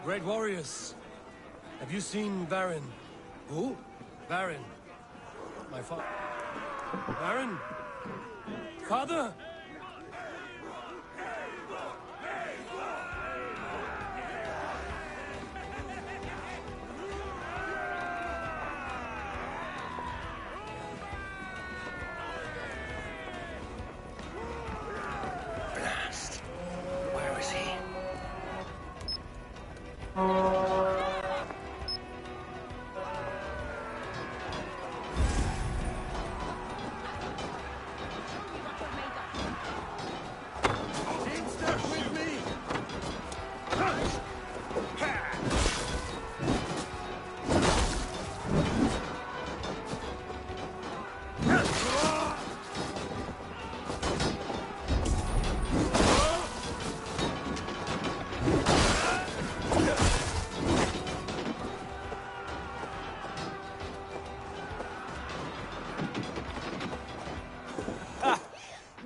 Speaker 5: Great warriors. Have you seen Baron? Who? Baron. My father. Baron? Father? Blast. Where is he?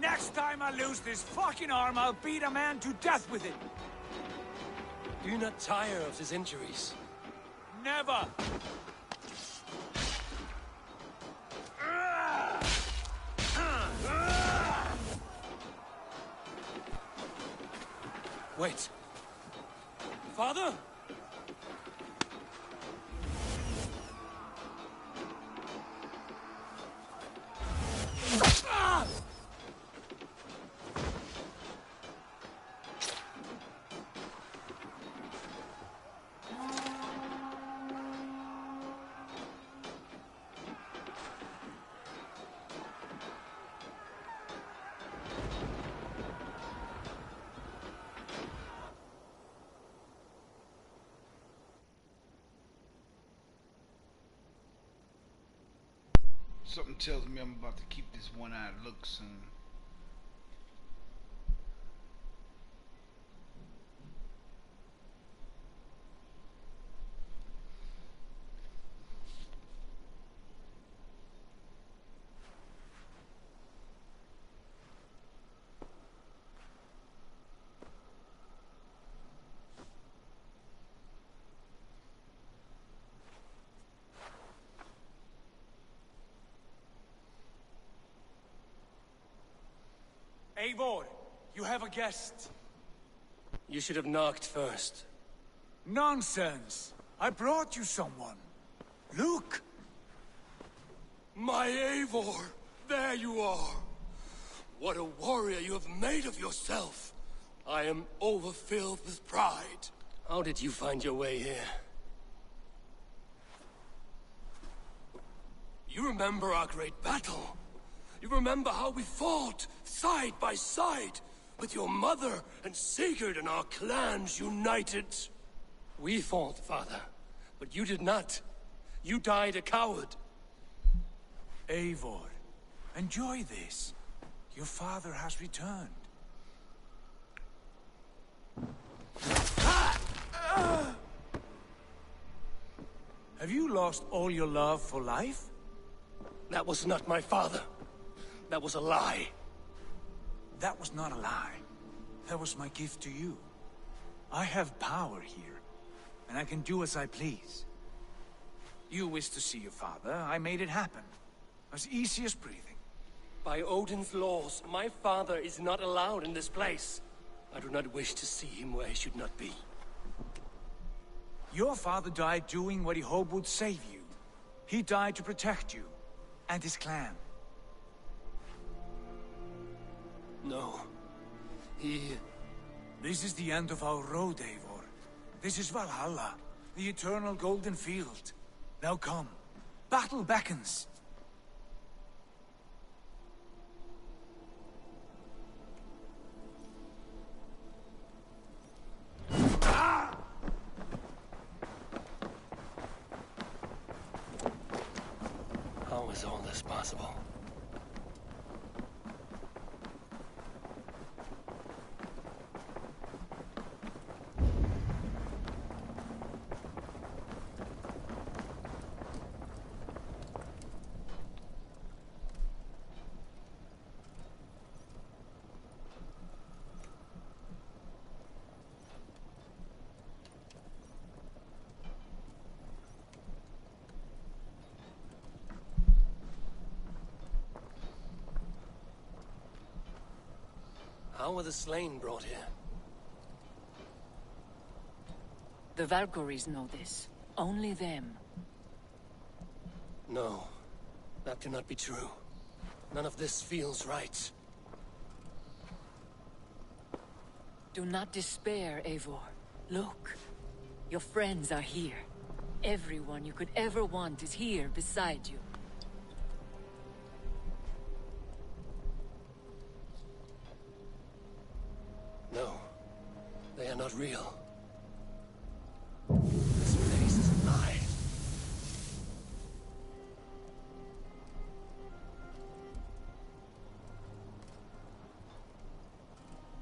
Speaker 21: Next time I lose this fucking arm, I'll beat a man to death with it.
Speaker 5: Do you not tire of his injuries?
Speaker 21: Never!
Speaker 5: Wait. Father? Ah!
Speaker 1: Something tells me I'm about to keep this one-eyed look soon.
Speaker 21: Eivor, you have a guest.
Speaker 5: You should have knocked first.
Speaker 21: Nonsense! I brought you someone. Look!
Speaker 5: My Eivor! There you are! What a warrior you have made of yourself! I am overfilled with pride. How did you find your way here? You remember our great battle? You remember how we fought, side by side, with your mother and Sigurd and our clans united? We fought, Father, but you did not. You died a coward.
Speaker 21: Eivor, enjoy this. Your father has returned. Have you lost all your love for life?
Speaker 5: That was not my father. That was a lie.
Speaker 21: That was not a lie. That was my gift to you. I have power here, and I can do as I please. You wished to see your father, I made it happen. As easy as breathing.
Speaker 5: By Odin's laws, my father is not allowed in this place. I do not wish to see him where he should not be.
Speaker 21: Your father died doing what he hoped would save you. He died to protect you, and his clan.
Speaker 5: No.
Speaker 21: This is the end of our road, Eivor. This is Valhalla, the eternal golden field. Now come. Battle beckons.
Speaker 5: How is all this possible? How were the slain brought here?
Speaker 4: The Valkyries know this. Only them.
Speaker 5: No, that cannot be true. None of this feels right.
Speaker 4: Do not despair, Eivor. Look. Your friends are here. Everyone you could ever want is here beside you.
Speaker 5: No, they are not real. This place is a lie.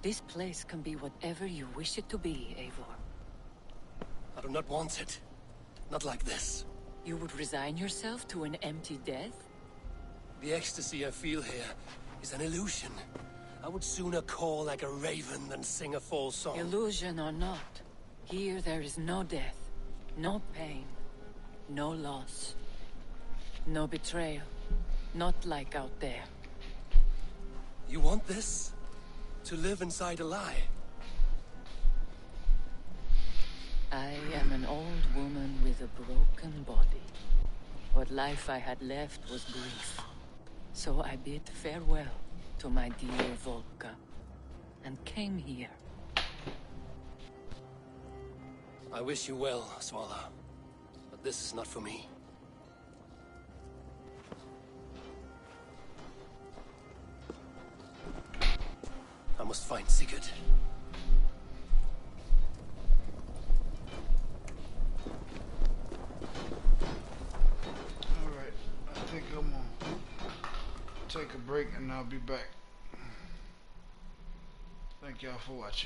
Speaker 4: This place can be whatever you wish it to be, Eivor.
Speaker 5: I do not want it. Not like this.
Speaker 4: You would resign yourself to an empty death?
Speaker 5: The ecstasy I feel here is an illusion. I would sooner call like a raven than sing a false song.
Speaker 4: Illusion or not, here there is no death, no pain, no loss, no betrayal. Not like out there.
Speaker 5: You want this? To live inside a lie?
Speaker 4: I am an old woman with a broken body. What life I had left was brief. So I bid farewell to my dear Volka, and came here.
Speaker 5: I wish you well, Svala. But this is not for me. I must find Sigurd.
Speaker 1: Alright, I think I'm gonna take a break and I'll be back. Thank y'all for watching.